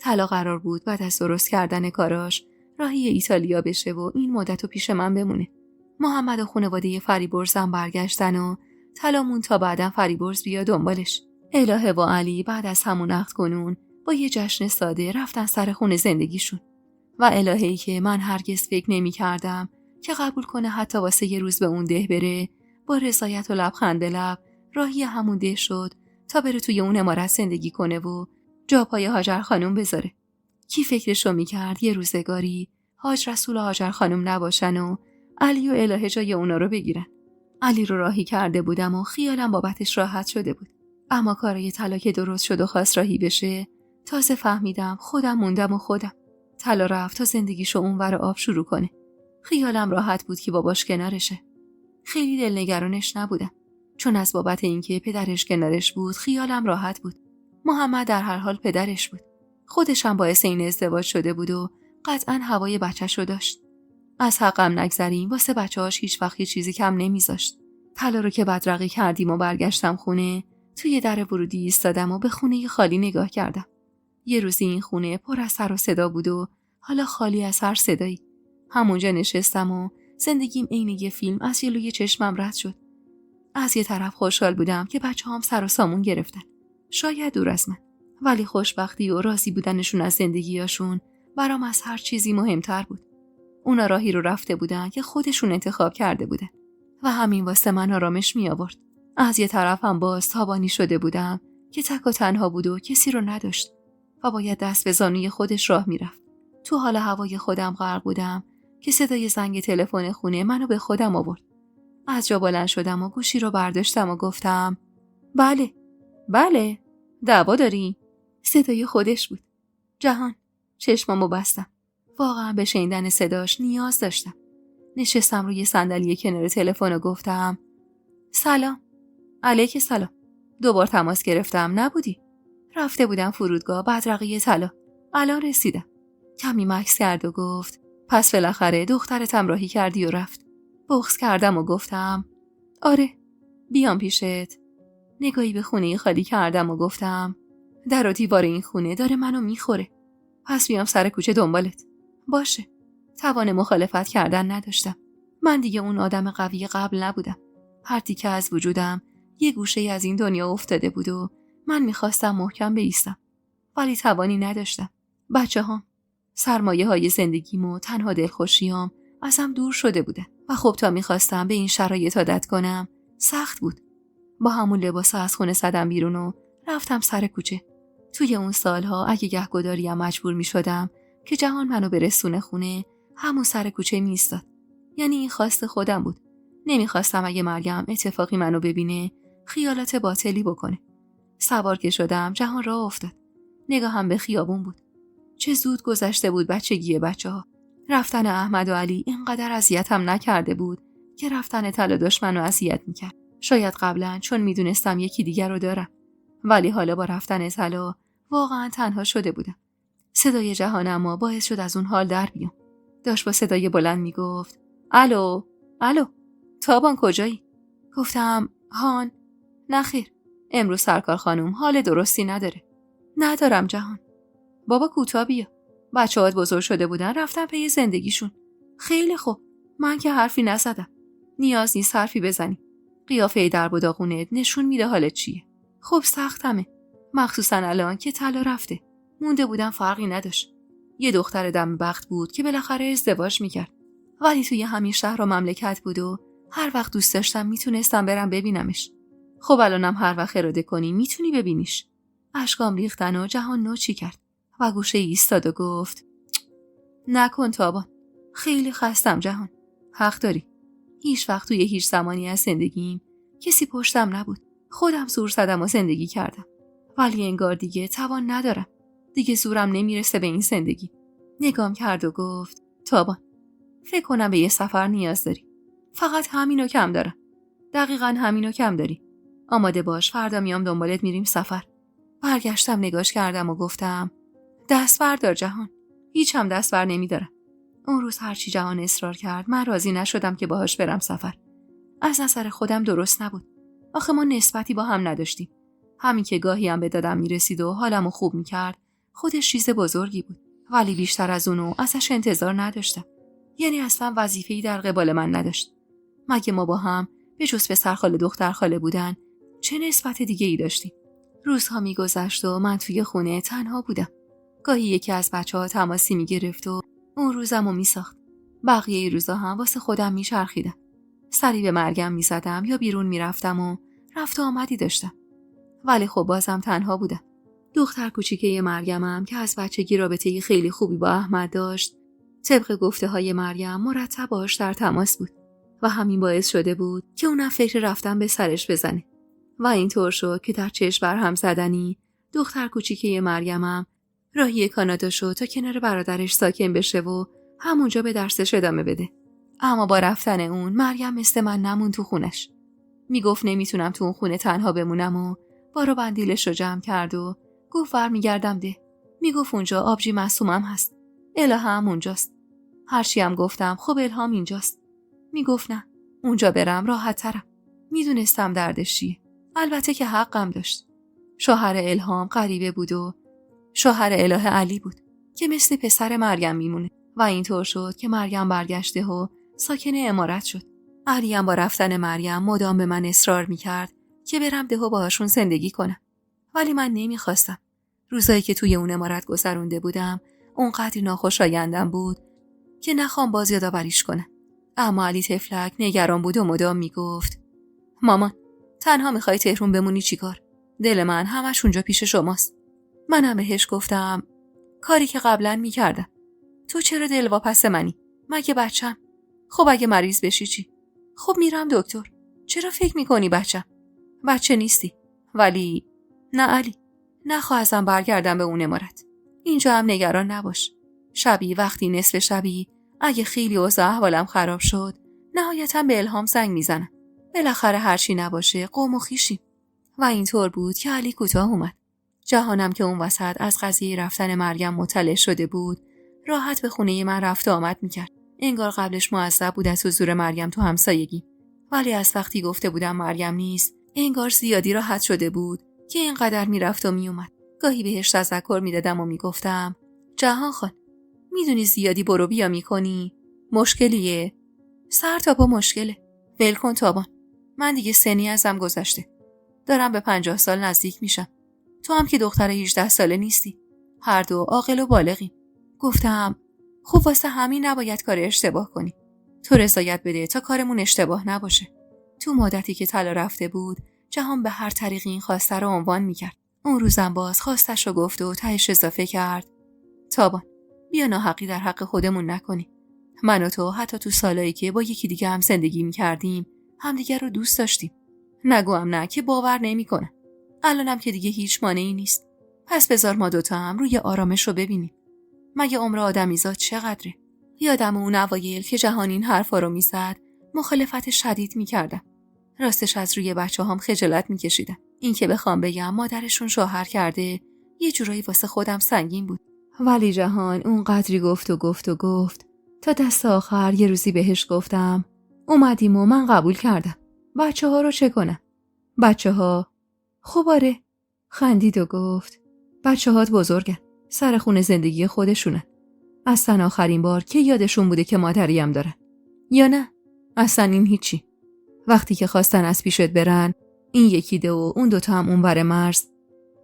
طلا قرار بود بعد از درست کردن کاراش راهی ایتالیا بشه و این مدت رو پیش من بمونه. محمد و خانواده فریبرز هم برگشتن و طلامون تا بعداً فریبرز بیا دنبالش. الهه و علی بعد از همون عقد کنون با یه جشن ساده رفتن سر خونه زندگیشون. و الهه‌ای که من هرگز فکر نمی کردم که قبول کنه حتی واسه یه روز به اون ده بره، با رضایت و لبخند به لب راهی همون ده شد تا بره توی اون عمارت زندگی کنه و جا پای هاجر خانم بذاره. کی فکرشو میکرد یه روزگاری حاج رسول و هاجر خانم نباشن و علی و الهه جای اونا رو بگیرن. علی رو راهی کرده بودم و خیالم بابتش راحت شده بود. اما کارای طلا که درست شد و خواست راهی بشه، تازه فهمیدم خودم موندم و خودم. طلا رفت تا زندگیشو اونور آب شروع کنه. خیالم راحت بود که باباش کنارشه. خیلی دلنگرانش نبودم. چون از بابت اینکه پدرش کنارش بود خیالم راحت بود. محمد در هر حال پدرش بود. خودش هم باعث این ازدواج شده بود و قطعاً هوای بچه‌شو داشت. از حقم نگذریم واسه بچه‌هاش هیچ وقت چیزی کم نمیذاشت. طلا رو که بدرقه کردیم و برگشتم خونه، توی در ورودی ایستادم و به خونه خالی نگاه کردم. یه روزی این خونه پر از سر و صدا بود و حالا خالی از هر صدایی. همونجا نشستم و زندگیم عین یه فیلم از جلوی چشمم رد شد. از یه طرف خوشحال بودم که بچه‌هام سر و سامون گرفتن. شاید دور از من، ولی خوشبختی و راضی بودنشون از زندگیاشون برام از هر چیزی مهمتر بود. اونا راهی رو رفته بودن که خودشون انتخاب کرده بودن و همین واسه من آرامش می آورد. از یه طرف هم باز تابانی شده بودم که تک و تنها بود و کسی رو نداشت و باید دست به زانوی خودش راه می رفت. تو حال هوای خودم غرق بودم که صدای زنگ تلفن خونه منو به خودم آورد. از جا بلند شدم و گوشی رو برداشتم و گفتم بله دعوا داری؟ صدای خودش بود. جهان. چشمامو بستم. واقعا به شنیدن صداش نیاز داشتم. نشستم روی صندلی کنار تلفن و گفتم سلام. علیک سلام. 2 بار تماس گرفتم نبودی. رفته بودم فرودگاه بدرقه طلا. الان رسیدم. کمی مکث کرد و گفت پس بالاخره دخترتم راهی کردی و رفت. بغض کردم و گفتم آره بیام پیشت. نگاهی به خونه خالی کردم و گفتم در و دیوار این خونه داره منو میخوره. پس بیام سر کوچه دنبالت. باشه. توان مخالفت کردن نداشتم. من دیگه اون آدم قوی قبل نبودم. هر تیکه از وجودم یه گوشه از این دنیا افتاده بود و من میخواستم محکم بایستم. ولی توانی نداشتم. بچه‌هام، سرمایه‌های زندگیمو، تنها دلخوشیام ازم دور شده بودن و خب تا میخواستم به این شرایط عادت کنم سخت بود. با همون لباس از خونه زدم بیرون و رفتم سر کوچه. توی اون سالها اگه گهگداریم مجبور میشدم که جهان منو برسونه خونه، همون سر کوچه میایستاد. یعنی این خواست خودم بود. نمیخواستم اگه مریم اتفاقی منو ببینه خیالات باطلی بکنه. سوار که شدم جهان راه افتاد. نگاهم به خیابون بود. چه زود گذشته بود بچگی بچه‌ها. رفتن احمد و علی اینقدر اذیتم نکرده بود که رفتن طلا داشت منو اذیت میکرد. شاید قبلا چون میدونستم یکی دیگر رو دارم. ولی حالا با رفتن طلا واقعا تنها شده بودم. صدای جهان اما باعث شد از اون حال در بیام. داشت با صدای بلند میگفت الو تابان کجایی؟ گفتم هان. نخیر امروز سرکار خانم حال درستی نداره. ندارم جهان. بابا کوتاه بیا. بچه‌هات بزرگ شده بودن رفتن پی زندگیشون. خیلی خوب، من که حرفی نزدم. نیاز نیست حرفی بزنی. قیافه درب و داغونت نشون میده حالت چیه. خب سختمه، مخصوصا الان که طلا رفته. مونده بودم فرقی نداشت. یه دختر دم بخت بود که بالاخره ازدواج میکرد. ولی توی همین شهر و مملکت بود و هر وقت دوست داشتم میتونستم برم ببینمش. خب الانم هر وقت اراده کنی میتونی ببینیش. اشکام ریختن و جهان نوچی کرد و گوشه ایستاد و گفت نکن تابان. خیلی خستم جهان. حق داری. هیچ وقت توی هیچ زمانی از زندگیم کسی پشتم نبود. خودم زور زدم و زندگی کردم. ولی انگار دیگه توان ندارم. دیگه زورم نمیرسه به این زندگی. نگام کرد و گفت تابان، فکر کنم به یه سفر نیاز داری. فقط همینو کم دارم. دقیقاً همینو کم داری. آماده باش، فردا میام دنبالت میریم سفر. برگشتم نگاش کردم و گفتم دست بردار جهان. هیچم دست بر نمیدارم. اون روز هرچی جهان اصرار کرد من راضی نشدم که باهاش برم سفر. از نظر خودم درست نبود. آخه ما نسبتی با هم نداشتیم. همین که گاهی هم به دادم میرسید و حالمو خوب میکرد خودش چیز بزرگی بود. ولی بیشتر از اونو ازش انتظار نداشتم. یعنی اصلا وظیفه‌ای در قبال من نداشت. مگه ما با هم به جز پسر خاله دختر خاله بودن چه نسبت دیگه ای داشتیم؟ روزها میگذشت و من توی خونه تنها بودم. گاهی یکی از بچه‌ها تماسی میگرفت و اون روزمو میساخت. بقیه روزا هم واسه خودم میچرخیدم. سری به مرگم میزدم یا بیرون میرفتم و رفت و آمدی داشتم. ولی خب بازم تنها بودم. دختر کوچیکه مرگمم که از بچگی رابطه خیلی خوبی با احمد داشت، طبق گفته های مریم مرتب باهاش در تماس بود و همین باعث شده بود که اونم فکر رفتن به سرش بزنه. و اینطور شد که در چشم بر هم زدنی دختر کوچیکه مرگمم راهی کانادا شد تا کنار برادرش ساکن بشه و همونجا به درسش ادامه بده. اما با رفتن اون مریم مثل من نمون تو خونش. میگفت نمیتونم تو اون خونه تنها بمونم و بارو بندیلش رو جمع کرد و گفت برمیگردم ده. میگفت اونجا آبجی معصومم هست. الهه هم اونجاست. هرچی هم گفتم خب الهام اینجاست. میگفت نه، اونجا برم راحت ترم. میدونستم دردش چیه. البته که حقم داشت. شوهر الهام غریبه بود و شوهر الهه علی بود که مثل پسر مریم میمونه و اینطور شد که مریم برگشته و ساکن عمارت شد. علی هم با رفتن مریم مدام به من اصرار میکرد که برم ده و باهاشون زندگی کنم. ولی من نمیخواستم. روزایی که توی اون عمارت گذرونده بودم اونقدر ناخوشایندم بود که نخوام باز یادآوریش کنم. اما علی طفلک نگران بود و مدام میگفت مامان، تنها میخوای تهرون بمونی چیکار؟ دل من همش اونجا پیش شماست. منم بهش گفتم کاری که قبلا میکردم. تو چرا دلواپس منی؟ مگه بچم؟ خب اگه مریض بشی چی؟ خب میرم دکتر. چرا فکر میکنی بچم؟ بچه نیستی. ولی نه علی، نخواه ازم برگردم به اون عمارت. اینجا هم نگران نباش. شبی وقتی نصف شبی اگه خیلی اوضاع احوالم خراب شد نهایتاً به الهام زنگ میزنم. بالاخره هرچی نباشه قوم و خویشیم. و اینطور بود که علی کوتاه اومد. جهانم که اون وسط از قضیه رفتن مریم مطلع شده بود راحت به خونه من رفت و آمد میکرد. انگار قبلش معذب بود از حضور مریم تو همسایگی. ولی از وقتی گفته بودم مریم نیست انگار زیادی راحت شده بود که اینقدر میرفت و میومد. گاهی بهش تذکر میدادم و میگفتم جهان خان، میدونی زیادی برو بیا میکنی؟ مشکلیه؟ سر تا پا مشکله. ول کن تابان. من دیگه سنی ازم گذشته. دارم به 50 سال نزدیک میشم. تو هم که دختر 18 ساله نیستی. هر دو عاقل و بالغیم. گفتم خب واسه همین نباید کار اشتباه کنی. تو رضایت بده تا کارمون اشتباه نباشه. تو مدتی که طلا رفته بود جهان به هر طریقی این خواسته رو عنوان میکرد. اون روزم باز خواستش رو گفت و تهش اضافه کرد تابان، بیا ناحقی در حق خودمون نکنی. من و تو حتی تو سالایی که با یکی دیگه هم زندگی میکردیم همدیگه رو دوست داشتیم. نگوام نه که باور نمیکنم. الانم که دیگه هیچ مانعی نیست. پس بذار ما دوتا هم روی آرامش رو ببینیم. مگه عمر آدمیزاد چقدره؟ یادم اون اوایل که جهان این حرفا رو میزد مخالفت شدید میکردم. راستش از روی بچه هم خجالت میکشیدم. این که بخوام بگم مادرشون شوهر کرده یه جورایی واسه خودم سنگین بود. ولی جهان اون قدری گفت تا دست آخر یه روزی بهش گفتم اومدیم و من قبول کردم. بچه ها رو چه کنم؟ بچه ها؟ خب آره. خندید و گفت بچه هات بزرگن. سر خونه زندگی خودشونن. اصلا آخرین بار که یادشون بوده که مادریم دارن؟ یا نه؟ اصلا این هیچی. وقتی که خواستن از پیشت برن، این یکی ده و اون دوتا هم اونور مرز.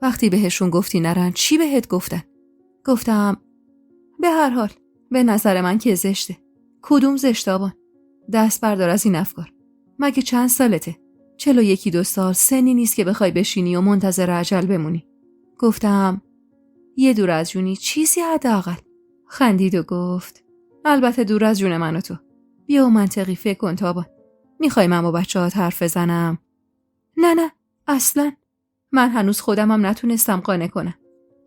وقتی بهشون گفتی نرن، چی بهت گفتن؟ گفتم به هر حال به نظر من که زشته. کدوم زشت آبان؟ دست بردار از این افکار. مگه چند سالته؟ 41 سال سنی نیست که بخوای بشینی و منتظر اجل بمونی. گفتم یه دور از جونی چیزی حداقل. خندید و گفت البته دور از جون من و تو. بیا و منطقی فکر کن تابان. میخوای من با بچه‌هات حرف بزنم؟ نه اصلا. من هنوز خودمم نتونستم قانع کنم.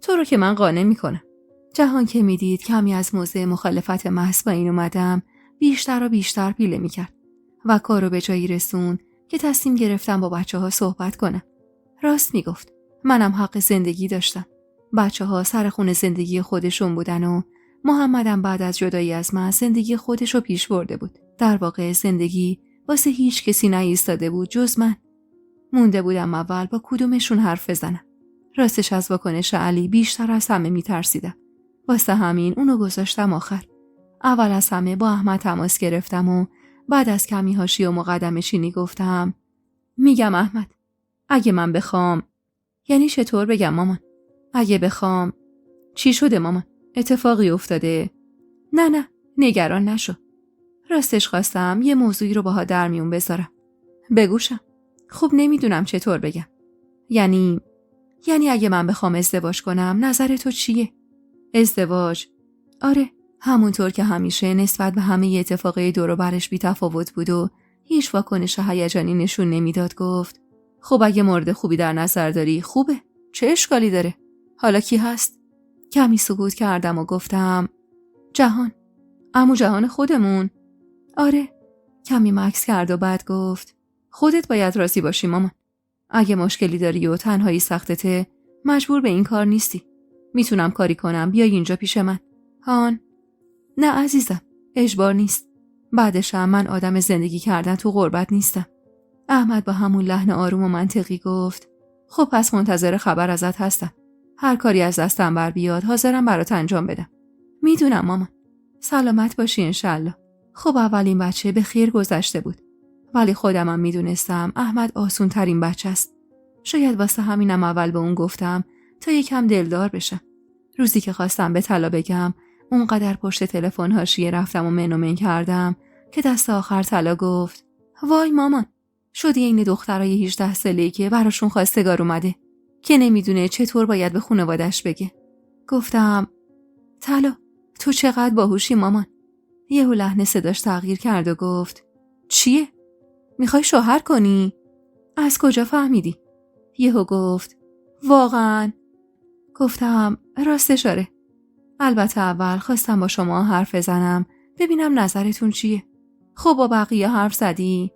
تو رو که من قانع میکنم. جهان که میدید کمی از موضع مخالفت محض با این اومدم، بیشتر و بیشتر پیله میکرد و کارو به جایی رسون که تصمیم گرفتم با بچه‌ها صحبت کنم. راست میگفت. منم حق زندگی داشتم. بچه‌ها سر خون زندگی خودشون بودن و محمدم بعد از جدایی از من زندگی خودشو پیش برده بود. در واقع زندگی واسه هیچ کسی نایستاده بود جز من. مونده بودم اول با کدومشون حرف بزنم. راستش از واکنش علی بیشتر از همه میترسیدم. واسه همین اونو گذاشتم آخر. اول از همه با احمد تماس گرفتم و بعد از کمی حاشیه و مقدمه چینی گفتم میگم احمد اگه من بخوام. یعنی چطور بگم مامان؟ اگه بخوام. چی شده مامان؟ اتفاقی افتاده؟ نه نگران نشو. راستش خواستم یه موضوعی رو باها در میون بذارم. بگوشم. خب نمیدونم چطور بگم. یعنی اگه من بخوام ازدواج کنم نظر تو چیه؟ ازدواج؟ آره، همونطور که همیشه نسبت به همه اتفاقای دور و برش بی تفاوت بود و هیچ واکنش هیجانی نشون نمیداد گفت خب اگه مورد خوبی در نظر داری خوبه. چه اشکالی داره؟ حالا کی هست؟ کمی سکوت کردم و گفتم جهان. عمو جهان خودمون؟ آره. کمی مکث کرد و بعد گفت خودت باید راضی باشی مامان. اگه مشکلی داری و تنهایی سختته مجبور به این کار نیستی. میتونم کاری کنم بیای اینجا پیش من. هان؟ نه عزیزم، اجبار نیست. بعدش هم من آدم زندگی کردن تو غربت نیستم. احمد با همون لحن آروم و منطقی گفت خب پس منتظر خبر ازت هستم. هر کاری از دستم بر بیاد حاضرم برات انجام بدم. میدونم مامان. سلامت باشی انشالله. خب اولین بچه به خیر گذشته بود. ولی خودمم میدونستم احمد آسون ترین بچه است. شاید واسه همینم اول به اون گفتم تا یکم دلدار بشم. روزی که خواستم به طلا بگم اونقدر پشت تلفن حاشیه رفتم و من کردم که دست آخر طلا گفت وای مامان، شدی این دخترای 18 ساله‌ای که براشون خواستگار اومده که نمیدونه چطور باید به خانواده‌اش بگه. گفتم طلا تو چقدر باهوشی مامان. یهو لحن صداش تغییر کرد و گفت چیه؟ میخوای شوهر کنی؟ از کجا فهمیدی؟ یهو گفت واقعاً؟ گفتم راستش آره. البته اول خواستم با شما حرف بزنم ببینم نظرتون چیه. خب با بقیه حرف زدی؟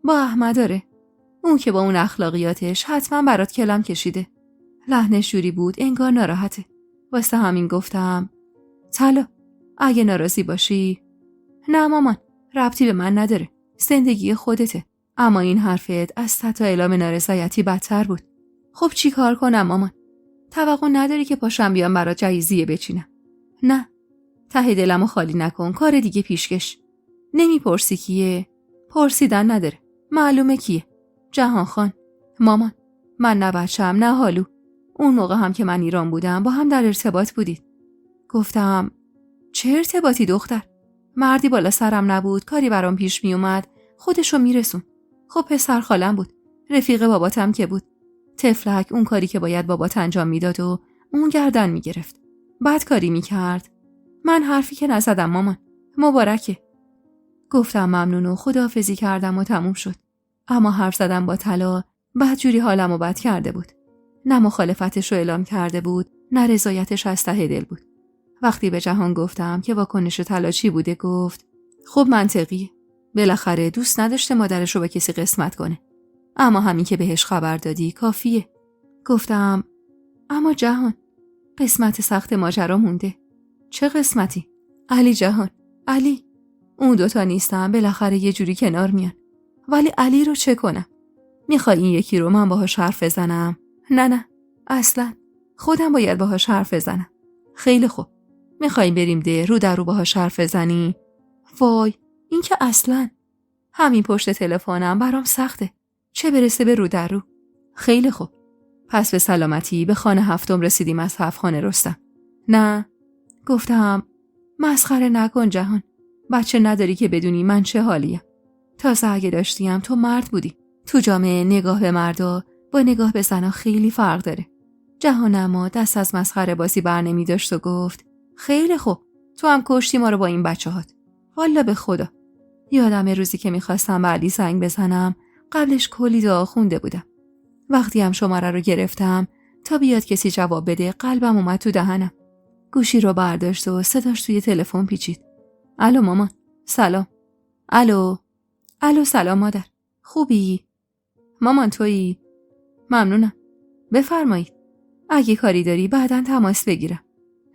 با احمد آره. اون که با اون اخلاقیاتش حتما برات کلم کشیده. لحنش جوری بود انگار ناراحته. واسه همین گفتم طلا اگه ناراضی باشی. نه مامان، ربطی به من نداره. زندگی خودته. اما این حرفت از تا اعلام نارضایتی بدتر بود. خب چی کار کنم مامان؟ توقع نداری که پاشم بیام برات جایزیه بچینم؟ نه. ته دلمو خالی نکن، کار دیگه پیشکش. نمیپرسی کیه؟ پرسیدن نداره. معلومه کیه. جهان خان. مامان، من نه بچم نه حالو. اون موقع هم که من ایران بودم با هم در ارتباط بودید. گفتم چه ارتباطی دختر؟ مردی بالا سرم نبود، کاری برام پیش می اومد، خودشو میرسون. خب پسر خالم بود، رفیق باباتم که بود. تفلک اون کاری که باید بابات انجام میداد و اون گردن میگرفت. بعد کاری میکرد. من حرفی که نزدم مامان. مبارکه. گفتم ممنون و خداحافظی کردم و تموم شد. اما حرف زدم با طلا بدجوری حالمو بد کرده بود. نه مخالفتش رو اعلام کرده بود، نه رضایتش از ته دل بود. وقتی به جهان گفتم که واکنش طلا چی بوده گفت خب منطقیه. بالاخره دوست نداشته مادرش رو به کسی قسمت کنه. اما همین که بهش خبر دادی کافیه. گفتم اما جهان، قسمت سخت ماجرا مونده. چه قسمتی؟ علی جهان، علی. اون دوتا نیستم، بالاخره یه جوری کنار میان. ولی علی رو چه کنم؟ میخوای این یکی رو من باهاش حرف بزنم؟ نه اصلا. خودم باید باهاش حرف بزنم. خیلی خوب. میخوایی بریم ده رو در رو باهاش حرف بزنی؟ وای، این که اصلاً. همین پشت تلفنم برام سخته. چه برسه به رو در رو. خیلی خوب. پس به سلامتی به خانه 7 رسیدیم از 7 خانه رستم. نه. گفتم مسخره نکن جهان. بچه نداری که بدونی من چه حالیم. تازه اگه داشتیم تو مرد بودی. تو جامعه نگاه به مردا با نگاه به زنا خیلی فرق داره. جهان اما دست از مسخره بازی بر نمی داشت و گفت خیلی خوب. تو هم کشتی ما رو با این بچه‌هات. والا به خدا. یادم روزی که میخواستم به علی زنگ بزنم قبلش کلی دعا خونده بودم. وقتی هم شماره رو گرفتم تا بیاد کسی جواب بده قلبم اومد تو دهنم. گوشی رو برداشت و صداش توی تلفن پیچید. الو مامان. سلام. الو. الو سلام مادر. خوبی؟ مامان تویی؟ ممنونم. بفرمایید. اگه کاری داری بعداً تماس بگیرم.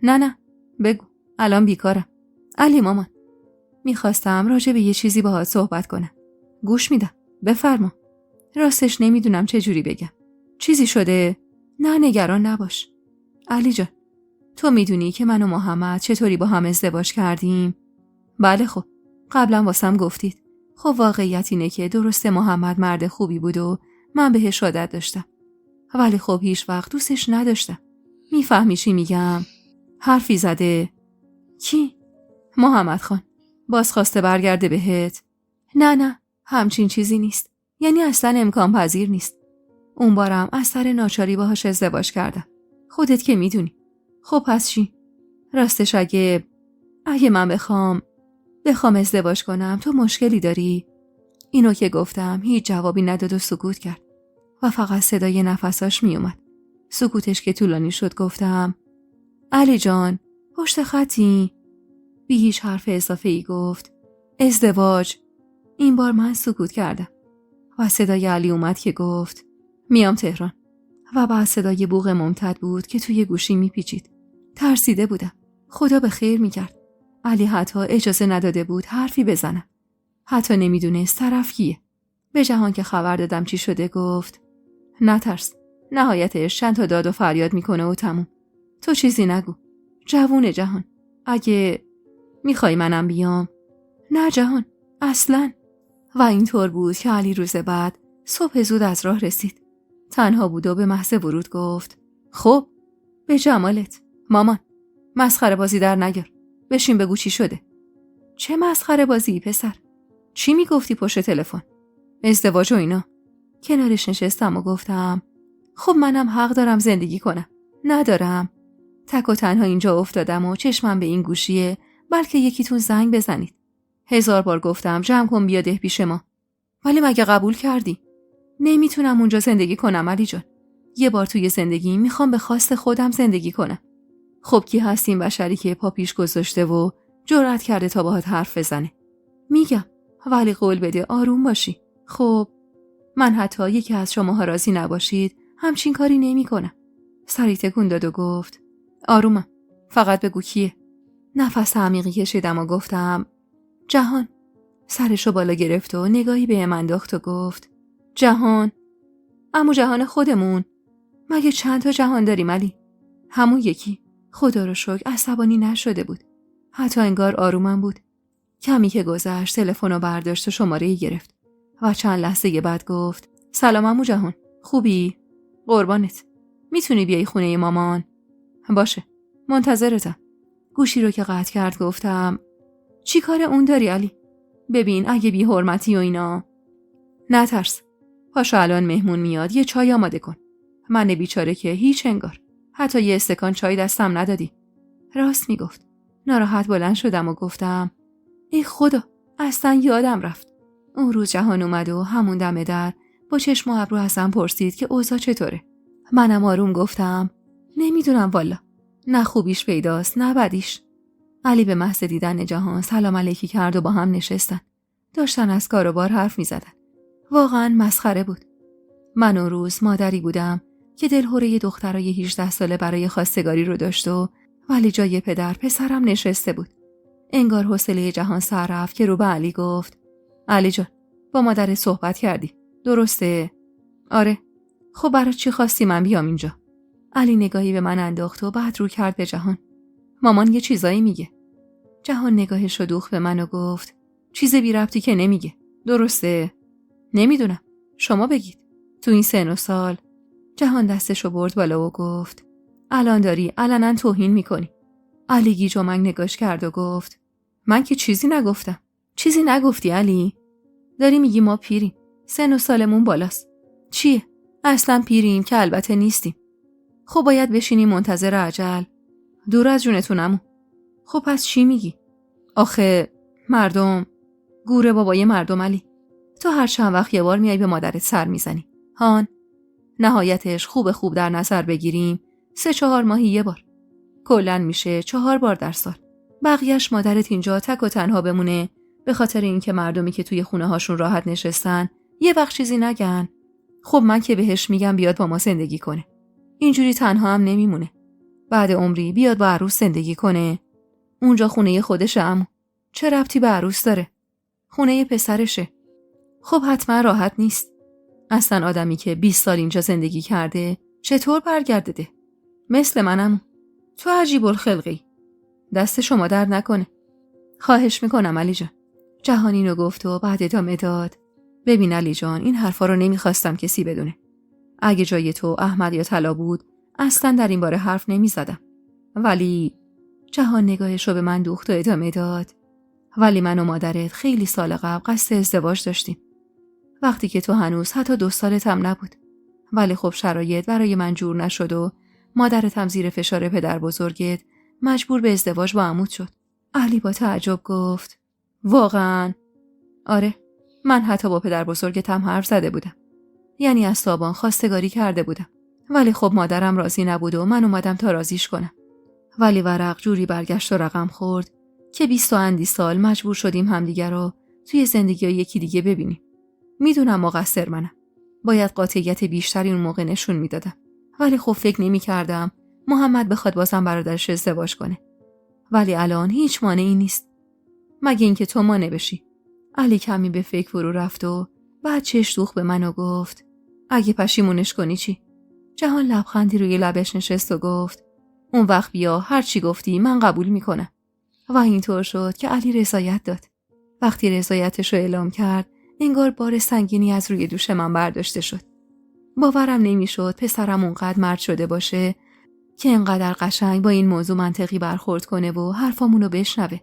نه بگو. الان بیکارم. علی مامان. میخواستم راجع به یه چیزی باهات صحبت کنم. گوش میدم. بفرما. راستش نمیدونم چه جوری بگم. چیزی شده؟ نه نگران نباش. علی جان، تو میدونی که من و محمد چطوری با هم ازدواج کردیم؟ بله خب. قبلا واسم گفتید. خب واقعیت اینه که درسته محمد مرد خوبی بود و من بهش عادت داشتم. ولی خب هیچ وقت دوستش نداشتم. میفهمی چی میگم؟ حرفی زده. کی؟ محمد خان. باز خواسته برگرده بهت؟ نه همچین چیزی نیست. یعنی اصلا امکان پذیر نیست. اون بارم از سر ناچاری باهاش ازدواج کردم. خودت که میدونی. خب پس چی؟ راستش اگه من بخوام ازدواج کنم تو مشکلی داری؟ اینو که گفتم هیچ جوابی نداد و سکوت کرد و فقط صدای نفساش میومد. سکوتش که طولانی شد گفتم علی جان پشت خطی؟ بی هیچ حرف اضافه ای گفت ازدواج. این بار من سکوت کردم و صدای علی اومد که گفت میام تهران و بعد صدای بوق ممتد بود که توی گوشی میپیچید. ترسیده بودم. خدا به خیر میکرد. علی حتی اجازه نداده بود حرفی بزنم. حتی نمیدونست طرف کیه. به جهان که خبر دادم چی شده گفت نترس. نهایتش چند تا داد و فریاد میکنه و تموم. تو چیزی نگو. جوونه جهان. اگه میخوای منم بیام؟ نه جهان. اصلاً. و اینطور بود که علی روز بعد صبح زود از راه رسید. تنها بود و به محض ورود گفت خب به جمالت. مامان مسخره بازی در نیار. بشین بگو چی شده. چه مسخره بازی پسر؟ چی میگفتی پشت تلفن؟ ازدواج و اینا. کنارش نشستم و گفتم خب منم حق دارم زندگی کنم. ندارم. تک و تنها اینجا افتادم و چشمم به این گوشیه بلکه یکیتون زنگ بزنید. 1000 بار گفتم جمع کن بیا ده پیش ما. ولی مگه قبول کردی؟ نمیتونم اونجا زندگی کنم علی جان. یه بار توی زندگی میخوام به خواست خودم زندگی کنم. خب کی هست این بشری که پا پیش گذاشته و جرأت کرده تا باهات حرف بزنه؟ میگم ولی قول بده آروم باشی. خب من حتی یکی از شماها راضی نباشید همچین کاری نمی کنم. سری تکون داد و گفت آرومم. فقط بگو کیه. نفس عمیقی کشیدم و گفتم جهان. سرشو بالا گرفت و نگاهی به من انداخت و گفت جهان؟ عمو جهان خودمون؟ مگه چند تا جهان داریم علی؟ همون یکی. خدا رو شکر عصبانی نشده بود. حتی انگار آرومم بود. کمی که گذشت تلفن رو برداشت و شماره‌ای گرفت و چند لحظه بعد گفت سلام عمو جهان. خوبی؟ قربانت. میتونی بیای خونه مامان؟ باشه. منتظرتم. گوشی رو که قطع کرد گفتم چی کار اون داری علی؟ ببین اگه بی حرمتی و اینا. نترس. پاشو الان مهمون میاد یه چای آماده کن. من بیچاره که هیچ انگار. حتی یه استکان چای دستم ندادی. راست میگفت. ناراحت بلند شدم و گفتم ای خدا اصلا یادم رفت. اون روز جهان اومد و همون دم در با چشم و ابرو ازم پرسید که اوضاع چطوره. منم آروم گفتم نمیدونم والا. نه خوبیش پیداست نه بدیش. علی به محض دیدن جهان سلام علیکی کرد و با هم نشستن. داشتن از کار و بار حرف میزدن. واقعا مسخره بود. من اون روز مادری بودم که دلهوره دخترای 18 ساله برای خواستگاری رو داشت و ولی جای پسرم نشسته بود. انگار حوصله جهان سر رفت که رو به علی گفت علی جان با مادر صحبت کردی درسته؟ آره. خب برای چی خواستی من بیام اینجا؟ علی نگاهی به من انداخت و بعد رو کرد به جهان. مامان یه چیزایی میگه. جهان نگاهش رو دوخت به من و گفت چیز بی ربطی که نمیگه. درسته؟ نمیدونم. شما بگید. تو این سن و سال. جهان دستش رو برد بالا و گفت الان داری علنا توهین میکنی. علی گیج و منگ نگاش کرد و گفت من که چیزی نگفتم. چیزی نگفتی علی؟ داری میگی ما پیریم. سن و سالمون بالاست. چیه؟ اصلا پیریم که البته نیستیم. خب باید بشینیم منتظر اجل. دور از جونتونم. خب پس چی میگی؟ آخه مردم گوره بابای مردم علی. تو هر چند وقت یه بار میای به مادرت سر میزنی. هان نهایتش خوب در نظر بگیریم 3-4 ماهی یه بار. کلن میشه 4 بار در سال. بقیهش مادرت اینجا تک و تنها بمونه به خاطر اینکه مردمی که توی خونه هاشون راحت نشستن یه وقت چیزی نگن. خب من که بهش میگم بیاد با ما زندگی کنه. اینجوری تنها هم نمیمونه. بعد عمری بیاد با عروس زندگی کنه. اونجا خونه خودشه عمو. چه ربطی به عروس داره؟ خونه پسرشه. خب حتما راحت نیست. اصلا آدمی که 20 سال اینجا زندگی کرده چطور برگرده؟ مثل منم. تو عجیب الخلقی. دست شما درد نکنه. خواهش میکنم علی جان. جهان اینو گفت و بعد ادامه داد. ببین علی جان این حرفا رو نمیخواستم کسی بدونه. اگه جای تو احمد یا طلا بود اصلا در این باره حرف نمیزدم. ولی جهان نگاهش رو به من دوخت و ادامه داد. ولی من و مادرت خیلی سال قبل قصد ازدواج داشتیم. وقتی که تو هنوز حتی 2 سالت هم نبود. ولی خب شرایط برای من جور نشد و مادرت هم زیر فشار پدر بزرگت مجبور به ازدواج با عموت شد. علی با تعجب گفت واقعاً؟ آره. من حتی با پدر بزرگت هم حرف زده بودم. یعنی از تابان خواستگاری کرده بودم. ولی خب مادرم راضی نبود و من اومدم تا راضیش کنم. ولی ورق جوری برگشت و رقم خورد که 20 اندی سال مجبور شدیم همدیگر رو توی زندگی یکی دیگه ببینیم. میدونم مقصر منم. باید قاطعیت بیشتری اون موقع نشون میدادم. ولی خب فکر نمی کردم محمد بخواد بازم برادرش ازدواج کنه. ولی الان هیچ مانعی نیست. مگه اینکه تو مانع بشی. علی کمی به فکر فرو رفت و بعد چش دوخت به من و گفت اگه پشیمونش کنی چی؟ جهان لبخندی روی لبش نشست و گفت اون وقت بیا هر چی گفتی من قبول میکنم. و اینطور شد که علی رضایت داد. وقتی رضایتش رو اعلام کرد انگار بار سنگینی از روی دوش من برداشته شد. باورم نمیشد پسرم اونقدر مرد شده باشه که انقدر قشنگ با این موضوع منطقی برخورد کنه و حرفامونو بشنوه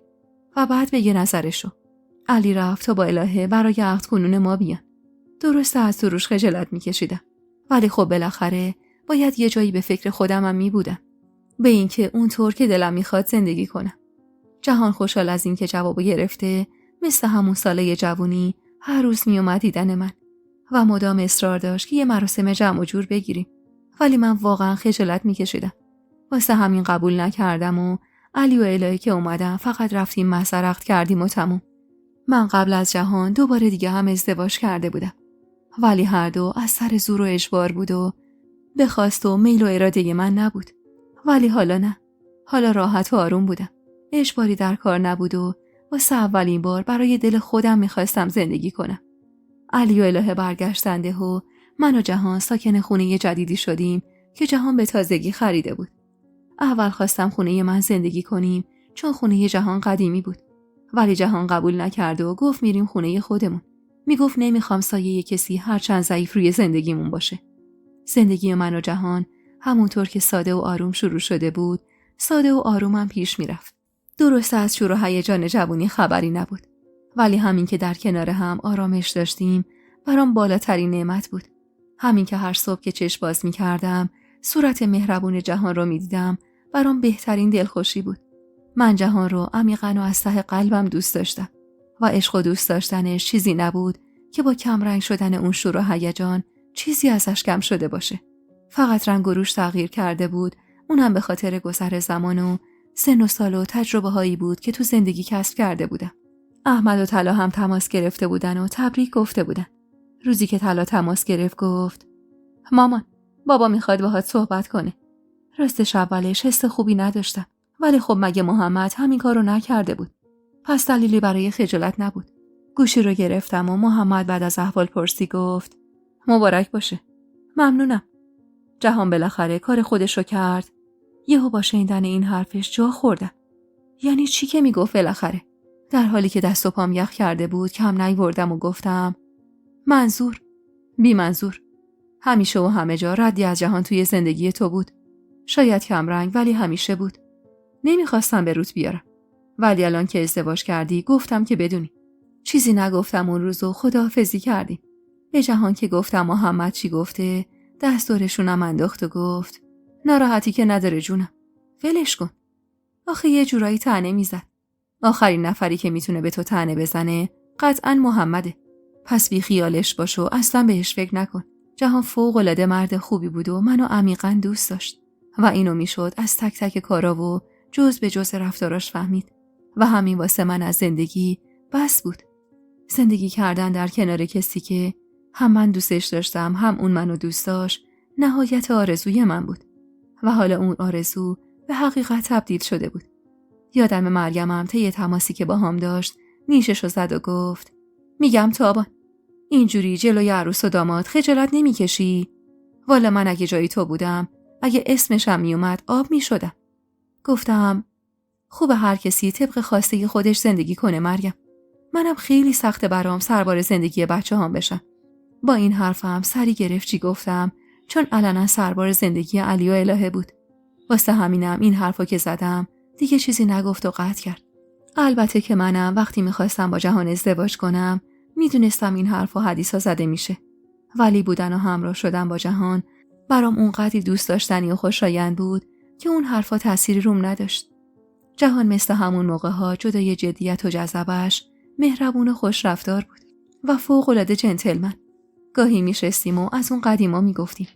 و بعد بگه نظرشو. علی رفت تا با الهه برای عقد کنون ما بیان. درسته از سروش خجالت میکشیدم. ولی خب بالاخره باید یه جایی به فکر خودمم میبودم. به اینکه اونطور که دلم میخواد زندگی کنم. جهان خوشحال از اینکه جوابو گرفته مثل همون ساله جوونی هر روز میومد دیدن من و مدام اصرار داشت که یه مراسم جمع و جور بگیریم. ولی من واقعا خجالت میکشیدم. واسه همین قبول نکردم و علی و الهی که اومدم فقط رفتیم محضر عقد کردیم و تموم. من قبل از جهان 2 بار دیگه هم ازدواج کرده بودم. ولی هر دو از سر زور و اجبار بود و به خواست و میل و اراده من نبود. ولی حالا نه. حالا راحت و آروم بودم. اجباری در کار نبود و واسه اولین بار برای دل خودم میخواستم زندگی کنم. علی و الهه برگشتنده و من و جهان ساکن خونه جدیدی شدیم که جهان به تازگی خریده بود. اول خواستم خونه من زندگی کنیم چون خونه جهان قدیمی بود. ولی جهان قبول نکرد و گفت میریم خونه خودمون. میگفت نمیخوام سایه کسی هرچند ضعیف روی زندگیمون باشه. زندگی من و جهان همونطور که ساده و آروم شروع شده بود، ساده و آرومم پیش میرفت. درست از شور و هیجان جوانی خبری نبود. ولی همین که در کنار هم آرامش داشتیم برام بالاترین نعمت بود. همین که هر صبح که چشم باز میکردم صورت مهربون جهان رو میدیدم برام بهترین دلخوشی بود. من جهان رو عمیقاً و از ته قلبم دوست داشتم و عشق و دوست داشتنش چیزی نبود که با کم رنگ شدن اون شور و هیجان چیزی ازش کم شده باشه. فقط رنگ و روش تغییر کرده بود. اونم به خاطر گذر زمان و سن و سال و تجربه هایی بود که تو زندگی کسب کرده بودم. احمد و طلا هم تماس گرفته بودن و تبریک گفته بودن. روزی که طلا تماس گرفت گفت مامان بابا میخواد باهات صحبت کنه. راستش اولش حس خوبی نداشتم. ولی خب مگه محمد همین کارو نکرده بود؟ پس دلیلی برای خجالت نبود. گوشی رو گرفتم و محمد بعد از احوال پرسی گفت مبارک باشه. ممنونم. جهان بالاخره کار خودش رو کرد. یهو با شنیدن این حرفش جا خوردم. یعنی چی که میگفت بالاخره؟ در حالی که دست و پام یخ کرده بود کم نیوردم و گفتم منظور؟ بی منظور. همیشه و همه جا ردی از جهان توی زندگی تو بود. شاید کم رنگ ولی همیشه بود. نمیخواستم به روت بیارم. ولی الان که ازدواج کردی گفتم که بدونی. چیزی نگفتم اون روز و خداحافظی کردیم. به جهان که گفتم محمد چی گفته دست دورشونم انداخت و گفت ناراحتی که نداره جونم. ولش کن. آخه یه جورایی طعنه میزد. آخرین نفری که میتونه به تو طعنه بزنه قطعاً محمده. پس بی خیالش باش و اصلا بهش فکر نکن. جهان فوق‌العاده مرد خوبی بود و منو عمیقاً دوست داشت و اینو میشد از تک تک کارا و جز به جز رفتاراش فهمید و همین واسه من از زندگی بس بود. زندگی کردن در کنار کسی که هم من دوستش داشتم هم اون منو دوست داشت نهایت آرزوی من بود و حالا اون آرزو به حقیقت تبدیل شده بود. یادم مریم طی تماسی که با هم داشت نیششو زد و گفت میگم تابان اینجوری جلوی عروس و داماد خجالت نمیکشی؟ والا من اگه جای تو بودم اگه اسمشم میومد آب میشدم. گفتم خوبه هر کسی طبق خواسته خودش زندگی کنه مریم. منم خیلی سخته برام سربار زندگی بچه هم بشم. با این حرفم سری گرفت چی گفتم چون علنا سربار زندگی علی و الهه بود. واسه همینم این حرفا که زدم دیگه چیزی نگفت و قطع کرد. البته که منم وقتی میخواستم با جهان ازدواج کنم میدونستم این حرفا حدیثا زده میشه. ولی بودن و همراه شدن با جهان برام اونقدر دوست داشتنی و خوشایند بود که اون حرفا تأثیری روم نداشت. جهان مثل همون موقع‌ها جدای جدیت و جذبش مهربون و خوش رفتار بود و فوق‌العاده جنتلمن. گاهی میشستیم و از اون قدیما میگفتیم.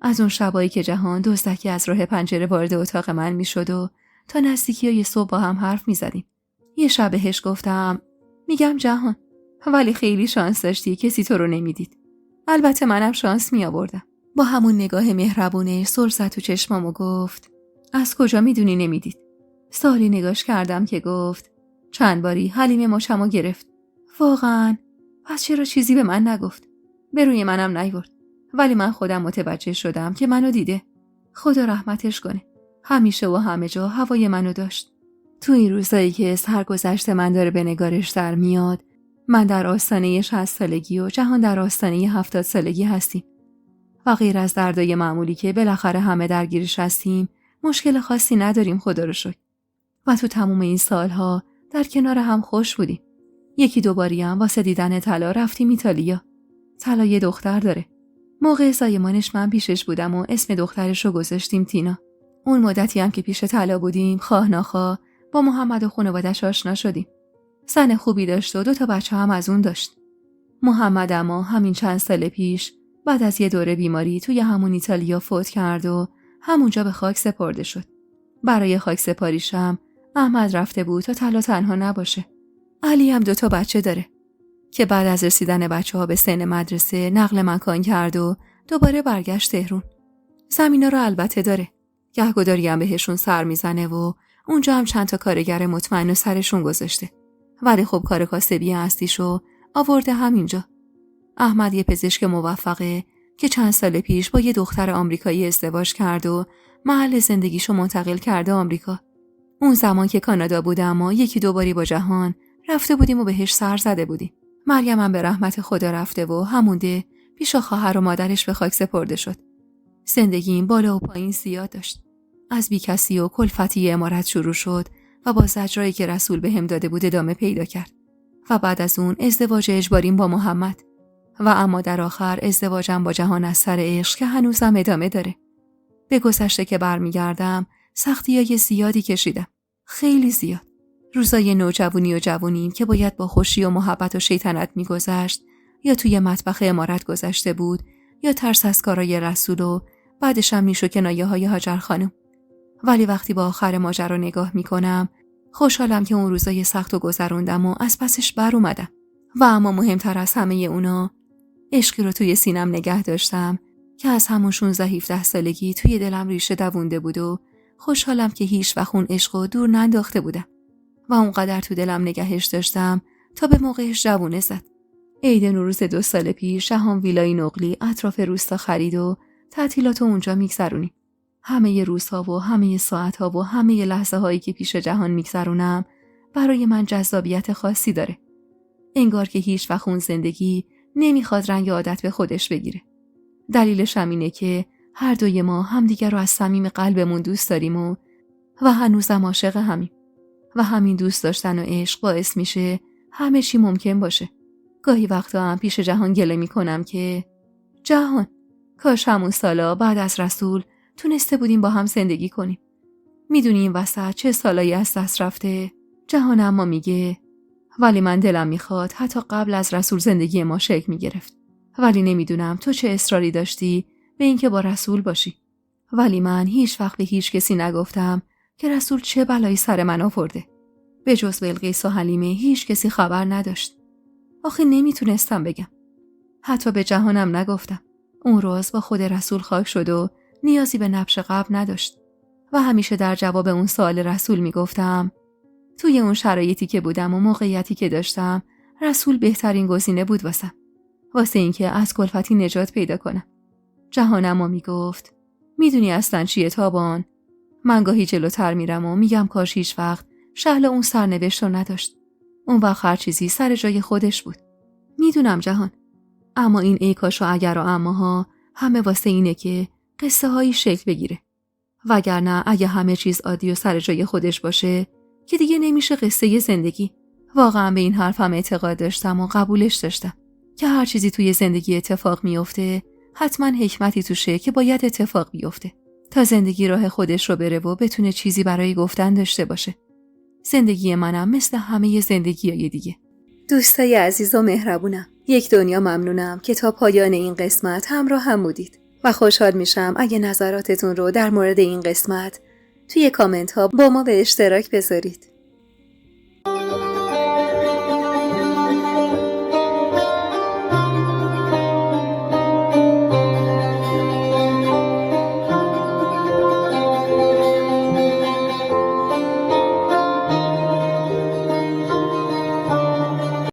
از اون شبایی که جهان دزدکی از راه پنجره وارد اتاق من میشد و تا نزدیکیای صبح با هم حرف میزدیم. یه شب بهش گفتم میگم جهان ولی خیلی شانس داشتی کسی تو رو نمیدید. البته منم شانس می آوردم. با همون نگاه مهربونش سر زد تو چشمام و گفت از کجا میدونی نمیدید؟ سالی نگاش کردم که گفت چند باری حلیمه مچمو گرفت. واقعا؟ پس چرا چیزی به من نگفت؟ به روی منم نیورد. ولی من خودم متوجه شدم که منو دیده. خدا رحمتش کنه. همیشه و همه جا هوای منو داشت. تو این روزایی که سرگذشت من داره به نگارش در میاد، من در آستانه 60 سالگی و جهان در آستانه 70 سالگی هستیم. و غیر از دردای معمولی که بالاخره همه درگیرش هستیم، مشکل خاصی نداریم خدا رو شکر. و تو تموم این سالها در کنار هم خوش بودیم. یکی دوباری هم واسه دیدن طلا رفتیم ایتالیا. طلا یه دختر داره. موقع زایمانش من پیشش بودم و اسم دخترش رو گذاشتیم تینا. اون مدتی هم که پیش طلا بودیم خواه ناخواه با محمد و خانواده‌اش آشنا شدیم. زن خوبی داشت و 2 بچه هم از اون داشت. محمد اما همین چند سال پیش بعد از یه دوره بیماری توی همون ایتالیا فوت کرد و همونجا به خاک سپرده شد. برای خاک سپاریشم احمد رفته بود تا طلا تنها نباشه. علی هم 2 بچه داره که بعد از رسیدن بچه‌ها به سن مدرسه نقل مکان کرد و دوباره برگشت تهران. زمینا رو البته داره. گهگداری هم بهشون سر میزنه و اونجا هم چند تا کارگر مطمئن سرشون گذاشته. ولی خب کار کاسبی اصلیشو آورده همینجا. احمد یه پزشک موفقه که چند سال پیش با یه دختر آمریکایی ازدواج کرد و محل زندگیشو منتقل کرده آمریکا. اون زمان که کانادا بودم ما 1-2 باری با جهان رفته بودیم و بهش سر زده بودیم. مریم هم به رحمت خدا رفته و همونده پیش خواهر و مادرش به خاک سپرده شد. زندگیم بالا و پایین زیاد داشت. از بیکسی و کلفتی امارت شروع شد و با زجرایی که رسول بهم داده بود ادامه پیدا کرد. و بعد از اون ازدواج اجباریم با محمد و اما در آخر ازدواجم با جهان از سر عشق که هنوزم ادامه داره. به گذشته که برمیگردم سختیای زیادی کشیدم. خیلی زیاد. روزای نوجوانی و جوونیم که باید با خوشی و محبت و شیطنت میگذشت یا توی مطبخ امارت گذشته بود یا ترس از کارای رسول و بعدش هم نیش و کنایه‌های هاجر خانم. ولی وقتی با آخر ماجرا نگاه میکنم خوشحالم که اون روزای سخت و گذروندم و از پسش بر اومدم. و اما مهمتر از همه اونا عشقی رو توی سینم نگه داشتم که از همون 16-17 سالگی توی دلم ریشه دوونده بود و خوشحالم که هیچ وقت اون عشقو دور ننداخته بودم و اونقدر تو دلم نگهش داشتم تا به موقعش جوونه زد. عید نوروز 2 سال پیش شهان ویلای نقلی اطراف روستا خرید و تعطیلاتو اونجا میگذرونیم. همه روزها و همه ساعتها و همه لحظه هایی که پیش جهان میگذرونم برای من جذابیت خاصی داره. انگار که هیچ وقت اون زندگی نمیخواد رنگ عادت به خودش بگیره. دلیلش هم اینه که هر دوی ما همدیگر رو از صمیم قلبمون دوست داریم و هنوزم عاشق همیم. و همین دوست داشتن و عشق باعث میشه همه چی ممکن باشه. گاهی وقتا هم پیش جهان گله میکنم که جهان، کاش همون سالا بعد از رسول تونسته بودیم با هم زندگی کنیم. میدونی این وسط چه سالایی از دست رفته؟ جهان اما میگه ولی من دلم میخواد حتی قبل از رسول زندگی ما شکل میگرفت. ولی نمیدونم تو چه اصراری داشتی به اینکه با رسول باشی. ولی من هیچ وقت به هیچ کسی نگفتم که رسول چه بلایی سر من آورده. به جز بلقیس و حلیمه هیچ کسی خبر نداشت. آخه نمیتونستم بگم. حتی به جهانم نگفتم. اون روز با خود رسول خاک شد و نیازی به نبش قبر نداشت. و همیشه در جواب اون سوال رسول میگفتم توی اون شرایطی که بودم و موقعیتی که داشتم رسول بهترین گزینه بود واسه اینکه از کلفتی نجات پیدا کنم. جهانم میگفت میدونی اصلا چیه تابان؟ من گاهی جلوتر میرم و میگم کاش هیچ وقت شهل اون سرنوشت رو نداشت. اون وقت هر چیزی سر جای خودش بود. میدونم جهان، اما این ای کاش و اگر و اماها همه واسه اینه که قصه هایی شکل بگیره. وگرنه اگه همه چیز عادی و سر جای خودش باشه که دیگه نمیشه قصه زندگی. واقعا به این حرفم اعتقاد داشتم و قبولش داشتم که هر چیزی توی زندگی اتفاق میفته حتما حکمتی توشه که باید اتفاق بیفته تا زندگی راه خودش رو بره و بتونه چیزی برای گفتن داشته باشه. زندگی منم مثل همه زندگی‌های دیگه. دوستای عزیز و مهربونم، یک دنیا ممنونم که تا پایان این قسمت همراه هم بودید و خوشحال میشم اگه نظراتتون رو در مورد این قسمت توی کامنت ها با ما به اشتراک بذارید.